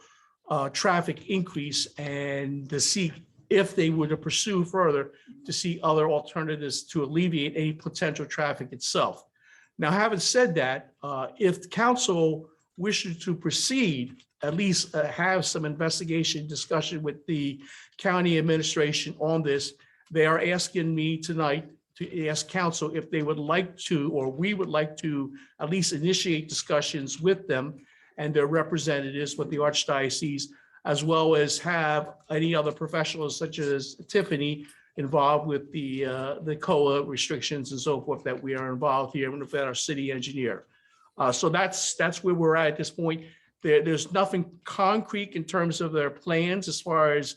[SPEAKER 11] traffic increase and to see if they were to pursue further to see other alternatives to alleviate any potential traffic itself. Now, having said that, if the council wishes to proceed, at least have some investigation discussion with the county administration on this, they are asking me tonight to ask council if they would like to, or we would like to at least initiate discussions with them and their representatives with the Archdiocese, as well as have any other professionals such as Tiffany involved with the COA restrictions and so forth that we are involved here with our city engineer. So that's where we're at this point. There's nothing concrete in terms of their plans as far as,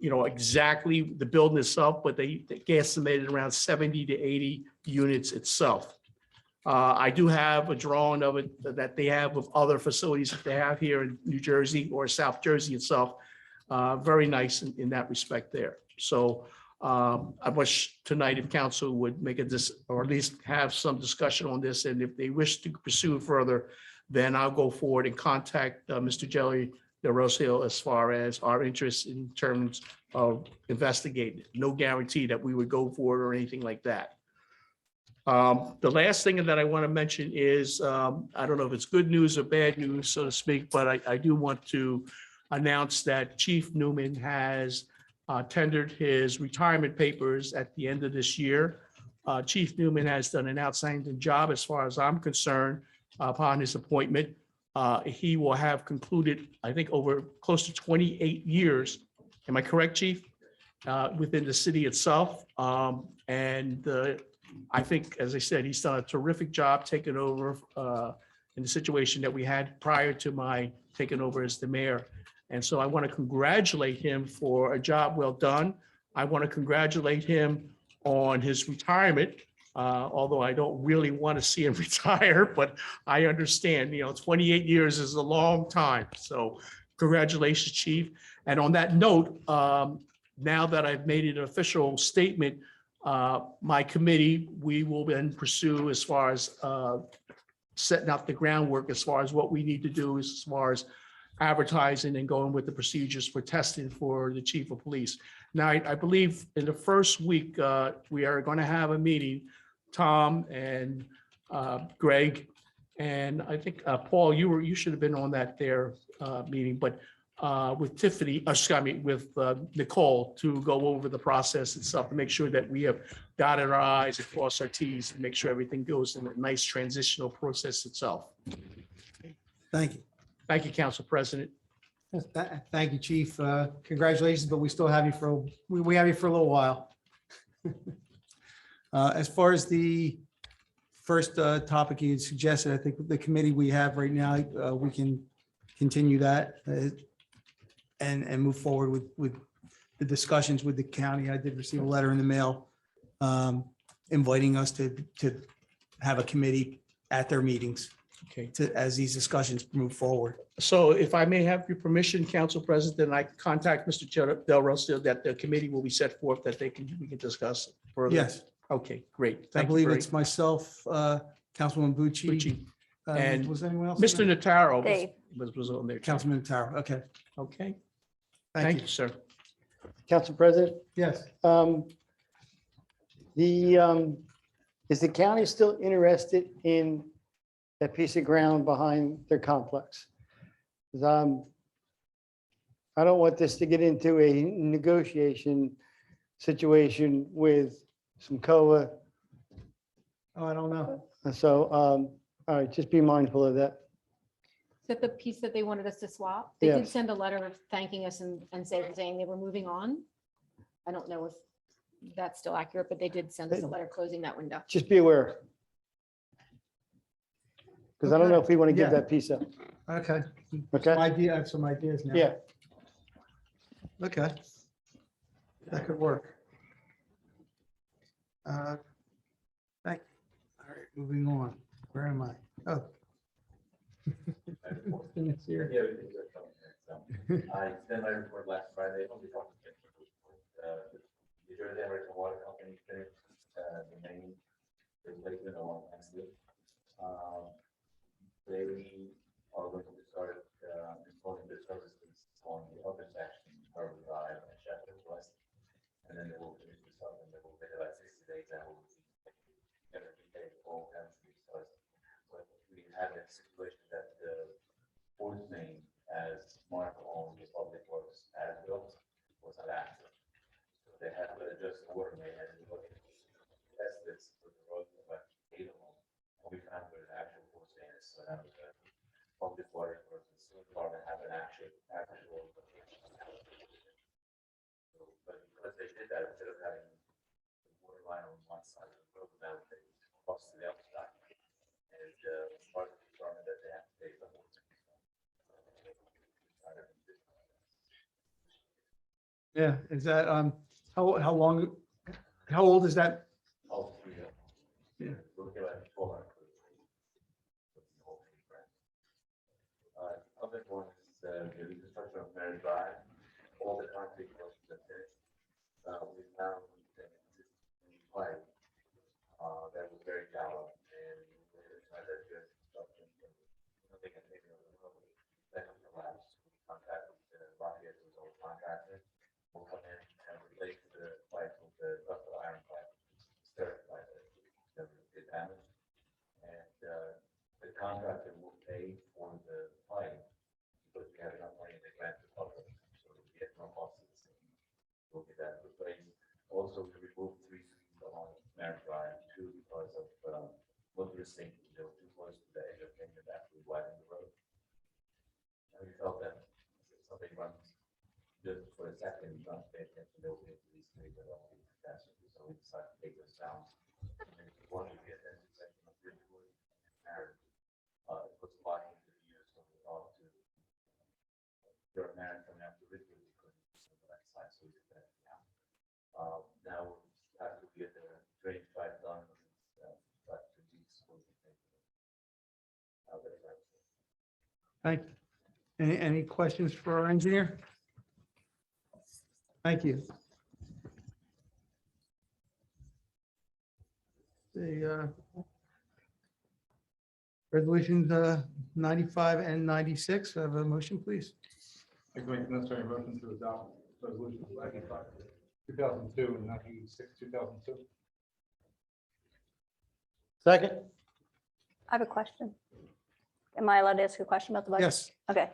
[SPEAKER 11] exactly the building itself, but they estimated around 70 to 80 units itself. I do have a drawing of it that they have with other facilities that they have here in New Jersey or South Jersey itself. Very nice in that respect there. So I wish tonight if council would make or at least have some discussion on this. And if they wish to pursue further, then I'll go forward and contact Mr. Jelly de Rosio as far as our interest in terms of investigating. No guarantee that we would go for it or anything like that. The last thing that I want to mention is, I don't know if it's good news or bad news, so to speak, but I do want to announce that Chief Newman has tendered his retirement papers at the end of this year. Chief Newman has done an outstanding job as far as I'm concerned upon his appointment. He will have concluded, I think, over close to 28 years. Am I correct, Chief? Within the city itself. I think, as I said, he's done a terrific job taking over in the situation that we had prior to my taking over as the mayor. And so I want to congratulate him for a job well done. I want to congratulate him on his retirement, although I don't really want to see him retire, but I understand, 28 years is a long time. So congratulations, Chief. And on that note, now that I've made an official statement, my committee, we will then pursue as far as setting up the groundwork as far as what we need to do as far as advertising and going with the procedures for testing for the chief of police. Now, I believe in the first week, we are going to have a meeting, Tom and Greg, and I think Paul, you should have been on that meeting, but with Tiffany, with Nicole, to go over the process itself to make sure that we have dotted our I's and crossed our T's and make sure everything goes in a nice transitional process itself.
[SPEAKER 2] Thank you.
[SPEAKER 11] Thank you, Council President.
[SPEAKER 2] Thank you, Chief. Congratulations, but we still have you we have you for a little while. As far as the first topic you suggested, I think the committee we have right now, we can continue that and move forward with the discussions with the county. I did receive a letter in the mail inviting us to have a committee at their meetings
[SPEAKER 11] Okay.
[SPEAKER 2] as these discussions move forward.
[SPEAKER 11] So if I may have your permission, Council President, then I contact Mr. Del Rosario that the committee will be set forth that we can discuss further.
[SPEAKER 2] Yes,
[SPEAKER 11] Okay, great.
[SPEAKER 2] I
[SPEAKER 11] Thank you
[SPEAKER 2] believe
[SPEAKER 11] very
[SPEAKER 2] it's myself, Councilwoman Bucci.
[SPEAKER 11] much. And
[SPEAKER 2] Was anyone else?
[SPEAKER 11] Mr. Notaro
[SPEAKER 5] Dave.
[SPEAKER 11] was on there. too.
[SPEAKER 2] Councilman Taro. Okay,
[SPEAKER 11] Okay,
[SPEAKER 2] thank
[SPEAKER 11] thank
[SPEAKER 2] you.
[SPEAKER 11] you, sir.
[SPEAKER 3] Council President,
[SPEAKER 2] Yes.
[SPEAKER 3] is the county still interested in that piece of ground behind their complex? 'Cause, I don't want this to get into a negotiation situation with some COA.
[SPEAKER 2] Oh, I don't know.
[SPEAKER 3] So, all right, just be mindful of that.
[SPEAKER 1] Is that the piece that they wanted us to swap? They did
[SPEAKER 3] Yes.
[SPEAKER 1] send a letter thanking us and saying they were moving on. I don't know if that's still accurate, but they did send us a letter closing that window.
[SPEAKER 3] Just be aware. Because I don't know if we want to give
[SPEAKER 2] Yeah.
[SPEAKER 3] that piece up.
[SPEAKER 2] Okay.
[SPEAKER 3] Okay?
[SPEAKER 2] I have some ideas now.
[SPEAKER 3] Yeah.
[SPEAKER 2] Okay. That could work. All right, moving on. Where am I? Oh. It's here.
[SPEAKER 7] Yeah, everything's good. I did my report last Friday. I'll be talking to the New Jersey American Water Company finished the main replacement along Hensley. They are going to start installing the services on the other section, Harbor Drive and Shepherd West. And then they will finish this up and they will take about 60 days and we'll take all Hensley starts. But we had a situation that the fourth main, as marked on the public works as built, was not active. So they had to adjust the water main and test this for the road, but 8 of them. And we found where the actual force main is. So now the public water or the sewer department have an actual. So, but because they did that, instead of having the water line on one side of the road, now they cross to the other side. And part of the
[SPEAKER 2] Yeah, is that, how long, how old is that?
[SPEAKER 7] All three of them.
[SPEAKER 2] Yeah.
[SPEAKER 7] We'll get like 400. Other one is the reconstruction of Mary Drive, all the concrete was finished. We found an existing pipe that was very shallow and we decided that just construction, nothing can take it on the road. That comes collapse. We contacted the Lafayette, who's our contractor, will come in and replace the pipe with the ductile iron pipe, stir pipe that get damaged. And the contractor will pay for the pipe because we have enough money in the grant to cover it. So we get no cost to the city. We'll get that replaced. Also, we removed 3 trees along Merritt Drive, 2 because of motorist safety. They were too close to the edge of things that actually widened the road. And we felt that if somebody runs just for a second, you don't pay attention, they'll be into these trees that will be catastrophe. So we decided to take this down. And we wanted to get that section of Bridgewood and Merritt. It puts a lot into the years when we talk to your Merritt coming out to Bridgewood, we couldn't do some of that side, so we did that now. Now, after we get the drainage pipe done, about 2 weeks, we'll be thinking how that's right.
[SPEAKER 2] Thank you. Any questions for our engineer? Thank you. The resolutions 95 and 96, have a motion, please.
[SPEAKER 6] I can make the necessary motion to adopt resolutions 95, 2002 and 96, 2002.
[SPEAKER 3] Second?
[SPEAKER 5] I have a question. Am I allowed to ask a question about the budget?
[SPEAKER 2] Yes.
[SPEAKER 5] Okay.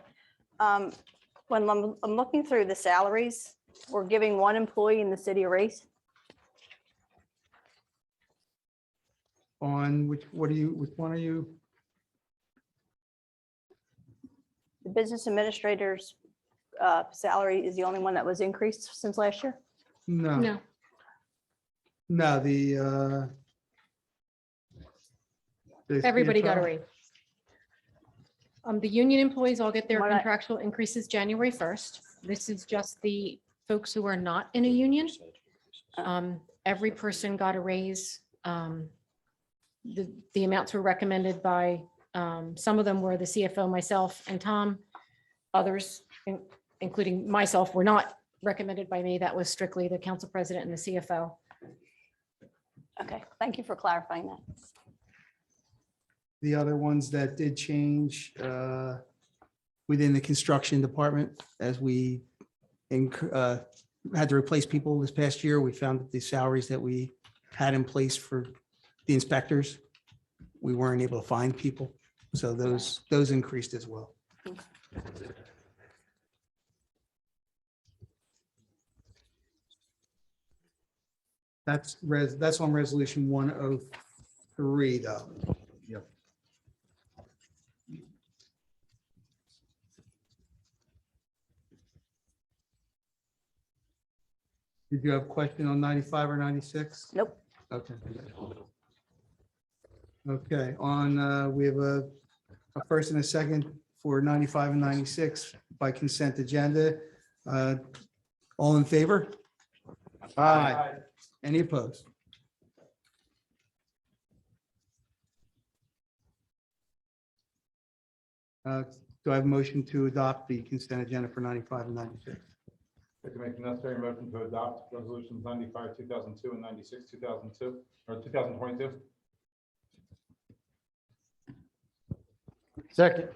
[SPEAKER 5] When I'm looking through the salaries, we're giving one employee in the city a raise.
[SPEAKER 2] On which one are you?
[SPEAKER 5] The business administrator's salary is the only one that was increased since last year.
[SPEAKER 2] No,
[SPEAKER 1] No,
[SPEAKER 2] no,
[SPEAKER 1] everybody got a raise. The union employees all get their
[SPEAKER 5] Why not?
[SPEAKER 1] contractual increases January 1st. This is just the folks who are not in a union. Every person got a raise. The amounts were recommended by, some of them were the CFO, myself, and Tom. Others, including myself, were not recommended by me. That was strictly the council president and the CFO.
[SPEAKER 5] Okay, thank you for clarifying that.
[SPEAKER 2] The other ones that did change within the construction department, as we had to replace people this past year, we found that the salaries that we had in place for the inspectors, we weren't able to find people. So those increased as well. That's on resolution 103 though.
[SPEAKER 3] Yep.
[SPEAKER 2] Did you have a question on 95 or 96?
[SPEAKER 5] Nope.
[SPEAKER 2] Okay. Okay, on, we have a first and a second for 95 and 96 by consent agenda. All in favor? Aye. Any opposed? Do I have a motion to adopt the consent agenda for 95 and 96?
[SPEAKER 6] I can make the necessary motion to adopt resolutions 95, 2002 and 96, 2002 or 2022.
[SPEAKER 3] Second?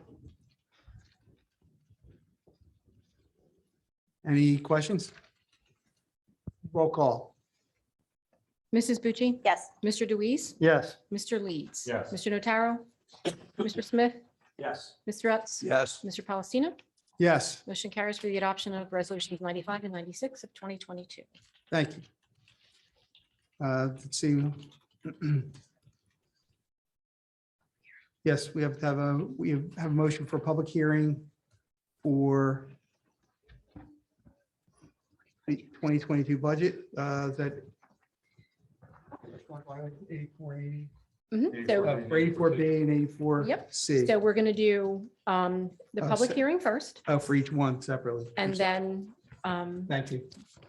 [SPEAKER 2] Any questions? Roll call.
[SPEAKER 1] Mrs. Bucci?
[SPEAKER 5] Yes.
[SPEAKER 1] Mr. Deweese?
[SPEAKER 3] Yes.
[SPEAKER 1] Mr. Leeds?
[SPEAKER 6] Yes.
[SPEAKER 1] Mr. Notaro? Mr. Smith?
[SPEAKER 8] Yes.
[SPEAKER 1] Mr. Utz?
[SPEAKER 8] Yes.
[SPEAKER 1] Mr. Palestina?
[SPEAKER 2] Yes,
[SPEAKER 1] Motion carries for the adoption of resolutions 95 and 96 of 2022.
[SPEAKER 2] thank you. Let's see. Yes, we have a motion for a public hearing for the 2022 budget. Is that
[SPEAKER 1] Mhm. So,
[SPEAKER 2] for 84B and 84C?
[SPEAKER 1] so we're going to do the public
[SPEAKER 2] so-
[SPEAKER 1] hearing first,
[SPEAKER 2] Oh, for each one separately.
[SPEAKER 1] and then
[SPEAKER 2] Thank you.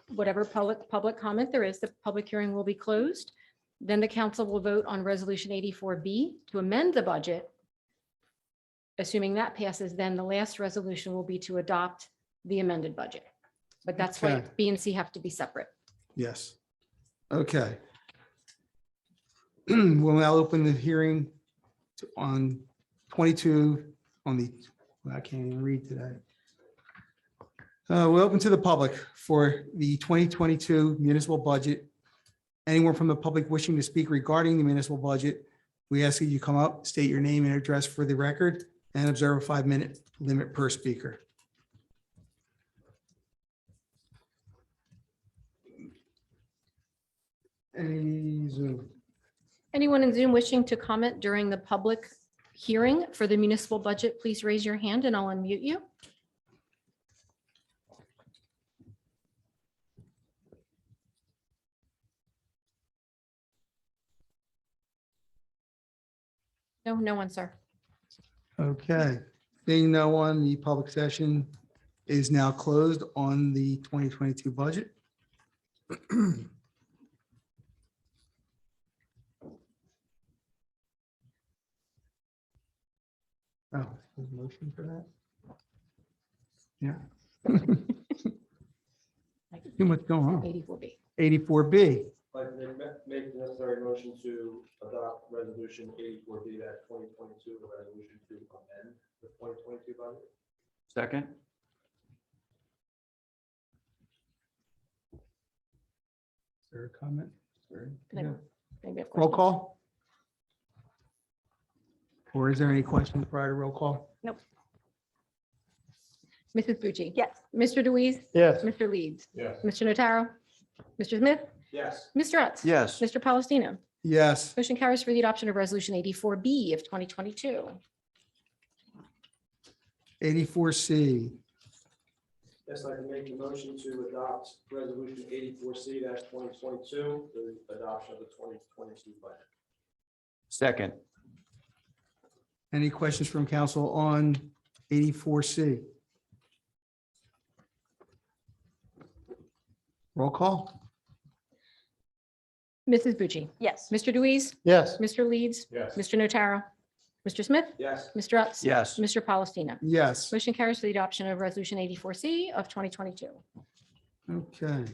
[SPEAKER 1] Whatever public comment there is, the public hearing will be closed. Then the council will vote on Resolution 84B to amend the budget. Assuming that passes, then the last resolution will be to adopt the amended budget. But that's why
[SPEAKER 2] Okay.
[SPEAKER 1] B and C have to be separate.
[SPEAKER 2] Yes. Okay. We'll now open the hearing on 22 on the, well, I can't even read today. We're open to the public for the 2022 municipal budget. Anyone from the public wishing to speak regarding the municipal budget, we ask that you come up, state your name and address for the record, and observe a 5-minute limit per speaker. Any Zoom?
[SPEAKER 1] Anyone in Zoom wishing to comment during the public hearing for the municipal budget, please raise your hand and I'll unmute you. No, no one, sir.
[SPEAKER 2] Okay, being no one, the public session is now closed on the 2022 budget. Oh, there's a motion for that? Yeah. Too much going on.
[SPEAKER 1] 84B.
[SPEAKER 2] 84B,
[SPEAKER 8] Like, make the necessary motion to adopt resolution 84B that 2022, the resolution to amend the 2022 budget.
[SPEAKER 4] Second?
[SPEAKER 2] is there a comment?
[SPEAKER 1] Maybe a question.
[SPEAKER 2] Roll call? Or is there any questions prior to roll call?
[SPEAKER 1] Mrs. Bucci?
[SPEAKER 5] Yes.
[SPEAKER 1] Mr. Deweese?
[SPEAKER 3] Yes.
[SPEAKER 1] Mr. Leeds?
[SPEAKER 6] Yes.
[SPEAKER 1] Mr. Notaro? Mr. Smith?
[SPEAKER 8] Yes.
[SPEAKER 1] Mr. Utz?
[SPEAKER 4] Yes.
[SPEAKER 1] Mr. Palestino?
[SPEAKER 2] Yes.
[SPEAKER 1] Motion carries for the adoption of Resolution 84B of 2022.
[SPEAKER 2] 84C,
[SPEAKER 8] Yes, I can make the motion to adopt resolution 84C 2022, the adoption of the 2022 budget.
[SPEAKER 4] Second?
[SPEAKER 2] any questions from council on 84C? Roll call?
[SPEAKER 1] Mrs. Bucci?
[SPEAKER 5] Yes.
[SPEAKER 1] Mr. Deweese?
[SPEAKER 3] Yes.
[SPEAKER 1] Mr. Leeds?
[SPEAKER 6] Yes.
[SPEAKER 1] Mr. Notaro? Mr. Smith?
[SPEAKER 8] Yes.
[SPEAKER 1] Mr. Utz?
[SPEAKER 4] Yes.
[SPEAKER 1] Mr. Palestina?
[SPEAKER 2] Yes.
[SPEAKER 1] Motion carries for the adoption of Resolution 84C of 2022.
[SPEAKER 2] Okay.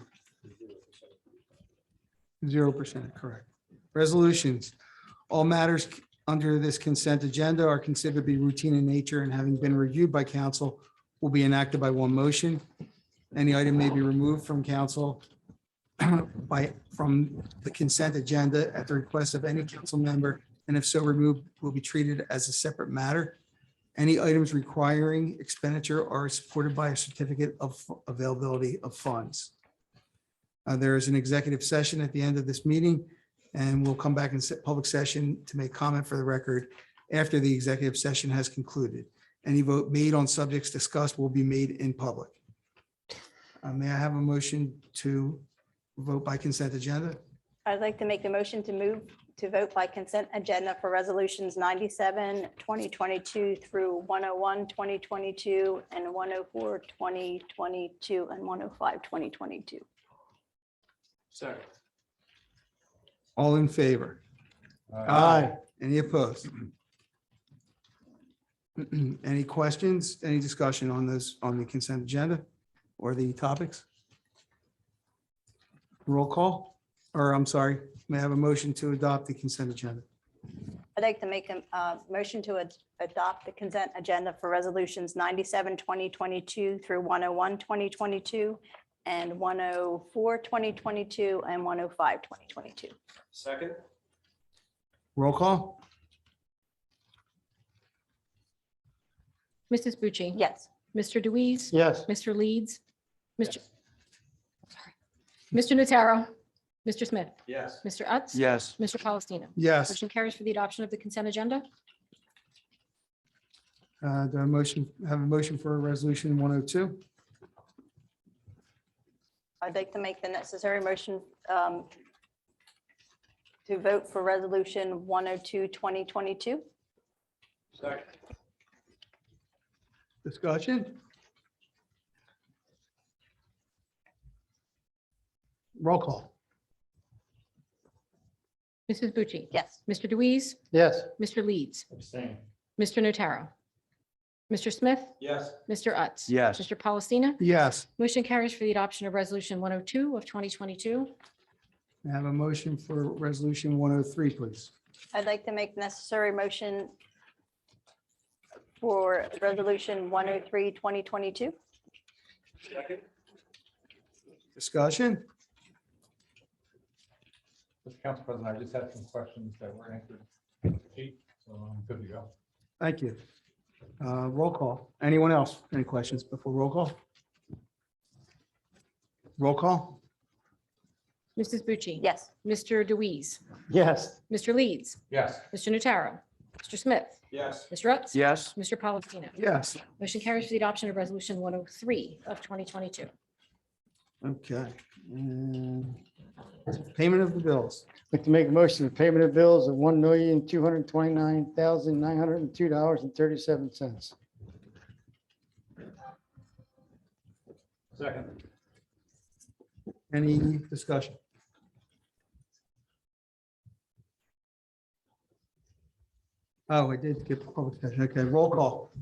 [SPEAKER 2] 0%, correct. Resolutions. All matters under this consent agenda are considered to be routine in nature and having been reviewed by council will be enacted by one motion. Any item may be removed from council from the consent agenda at the request of any council member, and if so removed, will be treated as a separate matter. Any items requiring expenditure are supported by a certificate of availability of funds. There is an executive session at the end of this meeting, and we'll come back in public session to make comment for the record after the executive session has concluded. Any vote made on subjects discussed will be made in public. May I have a motion to vote by consent agenda?
[SPEAKER 5] I'd like to make a motion to move to vote by consent agenda for resolutions 97, 2022 through 101, 2022, and 104, 2022, and 105, 2022.
[SPEAKER 8] Second.
[SPEAKER 2] All in favor?
[SPEAKER 3] Aye.
[SPEAKER 2] Any opposed? Any questions, any discussion on this, on the consent agenda or the topics? Roll call, or I'm sorry, may I have a motion to adopt the consent agenda?
[SPEAKER 5] I'd like to make a motion to adopt the consent agenda for resolutions 97, 2022 through 101, 2022, and 104, 2022, and 105, 2022.
[SPEAKER 8] Second.
[SPEAKER 2] Roll call?
[SPEAKER 1] Mrs. Bucci?
[SPEAKER 5] Yes.
[SPEAKER 1] Mr. Deweese?
[SPEAKER 3] Yes.
[SPEAKER 1] Mr. Leeds? Mr. Sorry. Mr. Notaro? Mr. Smith?
[SPEAKER 8] Yes.
[SPEAKER 1] Mr. Utz?
[SPEAKER 4] Yes.
[SPEAKER 1] Mr. Palestina?
[SPEAKER 2] Yes.
[SPEAKER 1] Motion carries for the adoption of the consent agenda.
[SPEAKER 2] Do I have a motion for resolution 102?
[SPEAKER 5] I'd like to make the necessary motion to vote for resolution 102, 2022.
[SPEAKER 8] Second.
[SPEAKER 2] Discussion? Roll call.
[SPEAKER 1] Mrs. Bucci.
[SPEAKER 5] Yes.
[SPEAKER 1] Mr. Deweese,
[SPEAKER 3] Yes.
[SPEAKER 1] Mr. Leeds,
[SPEAKER 11] Abstain.
[SPEAKER 1] Mr. Notaro, Mr. Smith,
[SPEAKER 8] Yes.
[SPEAKER 1] Mr. Utz.
[SPEAKER 4] Yes.
[SPEAKER 1] Mr. Palestina.
[SPEAKER 2] Yes.
[SPEAKER 1] Motion carries for the adoption of Resolution 102 of 2022.
[SPEAKER 2] I have a motion for Resolution 103, please.
[SPEAKER 5] I'd like to make necessary motion for Resolution 103, 2022.
[SPEAKER 2] Discussion?
[SPEAKER 6] Mr. Council President, I just had some questions that were answered. in the sheet, so I'm good to go.
[SPEAKER 2] Thank you. Roll call. Anyone else? Any questions before roll call? Roll call?
[SPEAKER 1] Mrs. Bucci.
[SPEAKER 5] Yes.
[SPEAKER 1] Mr. Deweese,
[SPEAKER 3] Yes.
[SPEAKER 1] Mr. Leeds,
[SPEAKER 6] Yes.
[SPEAKER 1] Mr. Notaro, Mr. Smith,
[SPEAKER 8] Yes.
[SPEAKER 1] Mr. Utz.
[SPEAKER 4] Yes.
[SPEAKER 1] Mr. Palestina.
[SPEAKER 2] Yes.
[SPEAKER 1] Motion carries for the adoption of Resolution 103 of 2022.
[SPEAKER 2] Okay. And payment of the bills.
[SPEAKER 3] I'd like to make a motion for payment of bills of $1,229,902.37.
[SPEAKER 6] Second.
[SPEAKER 2] Any discussion? Oh, we did get public session. Okay, roll call.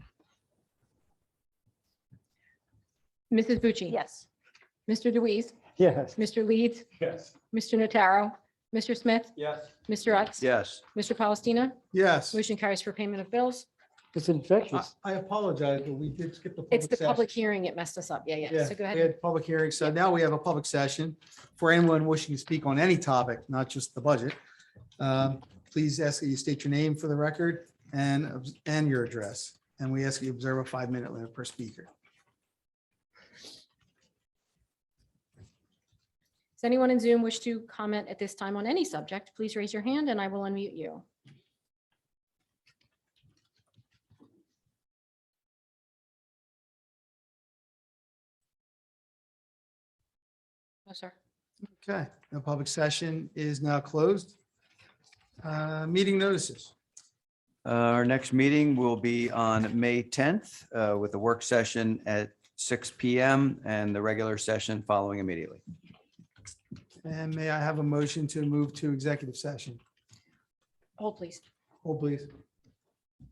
[SPEAKER 1] Mrs. Bucci.
[SPEAKER 5] Yes.
[SPEAKER 1] Mr. Deweese,
[SPEAKER 3] Yes.
[SPEAKER 1] Mr. Leeds,
[SPEAKER 6] Yes.
[SPEAKER 1] Mr. Notaro, Mr. Smith,
[SPEAKER 8] Yes.
[SPEAKER 1] Mr. Utz.
[SPEAKER 4] Yes.
[SPEAKER 1] Mr. Palestina.
[SPEAKER 2] Yes.
[SPEAKER 1] Motion carries for payment of bills.
[SPEAKER 3] It's infectious.
[SPEAKER 2] I apologize, but we did skip the public
[SPEAKER 1] It's the
[SPEAKER 2] session.
[SPEAKER 1] public hearing. It messed us up. Yeah, yeah. So go
[SPEAKER 2] We
[SPEAKER 1] ahead.
[SPEAKER 2] had public hearing, so now we have a public session for anyone wishing to speak on any topic, not just the budget. Please ask that you state your name for the record and your address, and we ask you to observe a 5-minute limit per speaker.
[SPEAKER 1] Does anyone in Zoom wish to comment at this time on any subject? Please raise your hand and I will unmute you. No, sir.
[SPEAKER 2] Okay, the public session is now closed. Meeting notices.
[SPEAKER 4] Our next meeting will be on May 10th with a work session at 6 PM and the regular session following immediately.
[SPEAKER 2] And may I have a motion to move to executive session?
[SPEAKER 1] Hold, please.
[SPEAKER 2] Hold, please.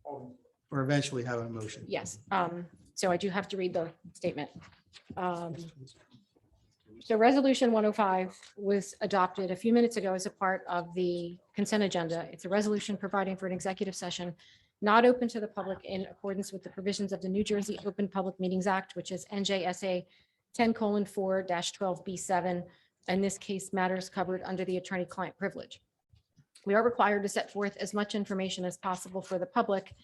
[SPEAKER 2] Or eventually have a motion.
[SPEAKER 1] Yes. So I do have to read the statement. So Resolution 105 was adopted a few minutes ago as a part of the consent agenda. It's a resolution providing for an executive session not open to the public in accordance with the provisions of the New Jersey Open Public Meetings Act, which is NJSA 10:4-12B7. In this case, matters covered under the attorney-client privilege. We are required to set forth as much information as possible for the public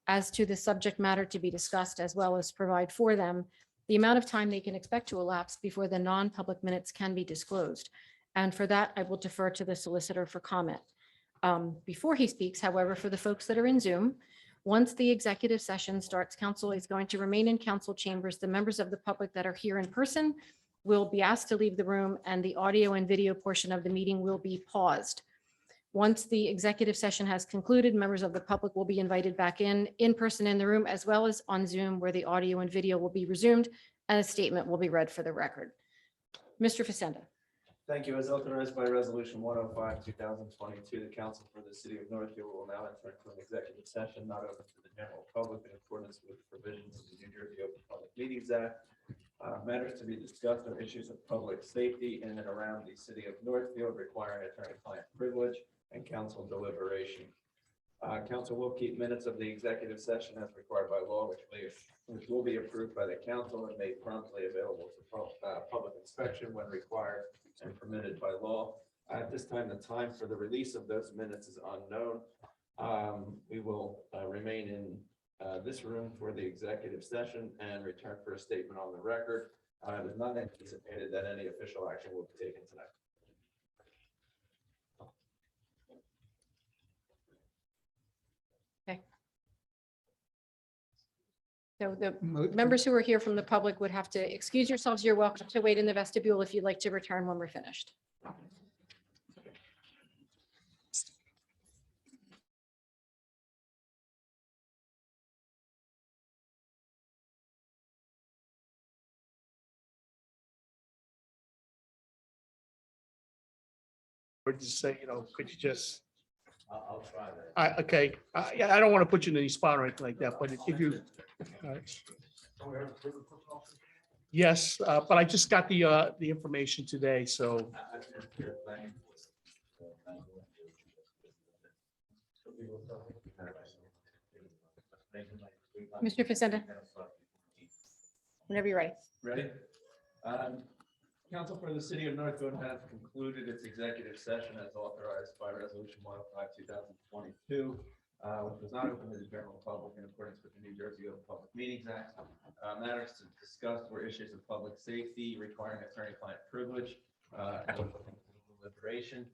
[SPEAKER 1] as to the subject matter to be discussed, as well as provide for them the amount of time they can expect to elapse before the non-public minutes can be disclosed. And for that, I will defer to the solicitor for comment. Before he speaks, however, for the folks that are in Zoom, once the executive session starts, council is going to remain in council chambers. The members of the public that are here in person will be asked to leave the room, and the audio and video portion of the meeting will be paused. Once the executive session has concluded, members of the public will be invited back in person in the room, as well as on Zoom, where the audio and video will be resumed and a statement will be read for the record. Mr. Facenda.
[SPEAKER 7] Thank you. As authorized by Resolution 105, 2022, the Council for the City of Northfield will now enter into an executive session not open to the general public in accordance with provisions of the New Jersey Open Public Meetings Act. Matters to be discussed are issues of public safety in and around the City of Northfield requiring attorney-client privilege and council deliberation. Council will keep minutes of the executive session as required by law, which will be approved by the council and made promptly available to public inspection when required and permitted by law. At this time, the time for the release of those minutes is unknown. We will remain in this room for the executive session and return for a statement on the record. It is not anticipated that any official action will be taken tonight.
[SPEAKER 1] So the members who are here from the public would have to excuse yourselves. You're welcome to wait in the vestibule if you'd like to return when we're finished.
[SPEAKER 11] or just say, could you just,
[SPEAKER 7] I'll try that.
[SPEAKER 11] okay, yeah, I don't want to put you in any spot or anything like that, but if you. all right. Yes, but I just got the information today, so.
[SPEAKER 1] Mr. Facenda, whenever you're ready.
[SPEAKER 7] Ready? Council for the city of Northfield has concluded its executive session as authorized by Resolution 105, 2022, which was not open to the general public in accordance with the New Jersey Open Public Meetings Act. Matters to discuss were issues of public safety requiring attorney-client privilege and deliberation.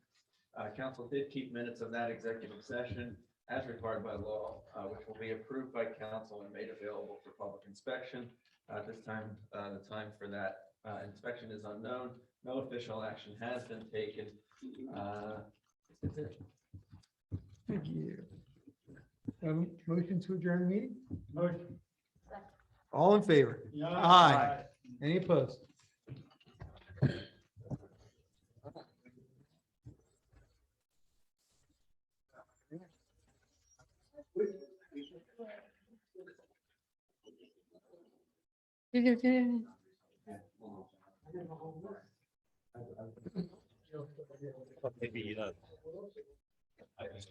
[SPEAKER 7] Council did keep minutes of that executive session as required by law, which will be approved by council and made available for public inspection. At this time, the time for that inspection is unknown. No official action has been taken. That's it.
[SPEAKER 3] Thank you. Motion to adjourn the meeting? Motion. All in favor? Aye. Any opposed?
[SPEAKER 7] Maybe,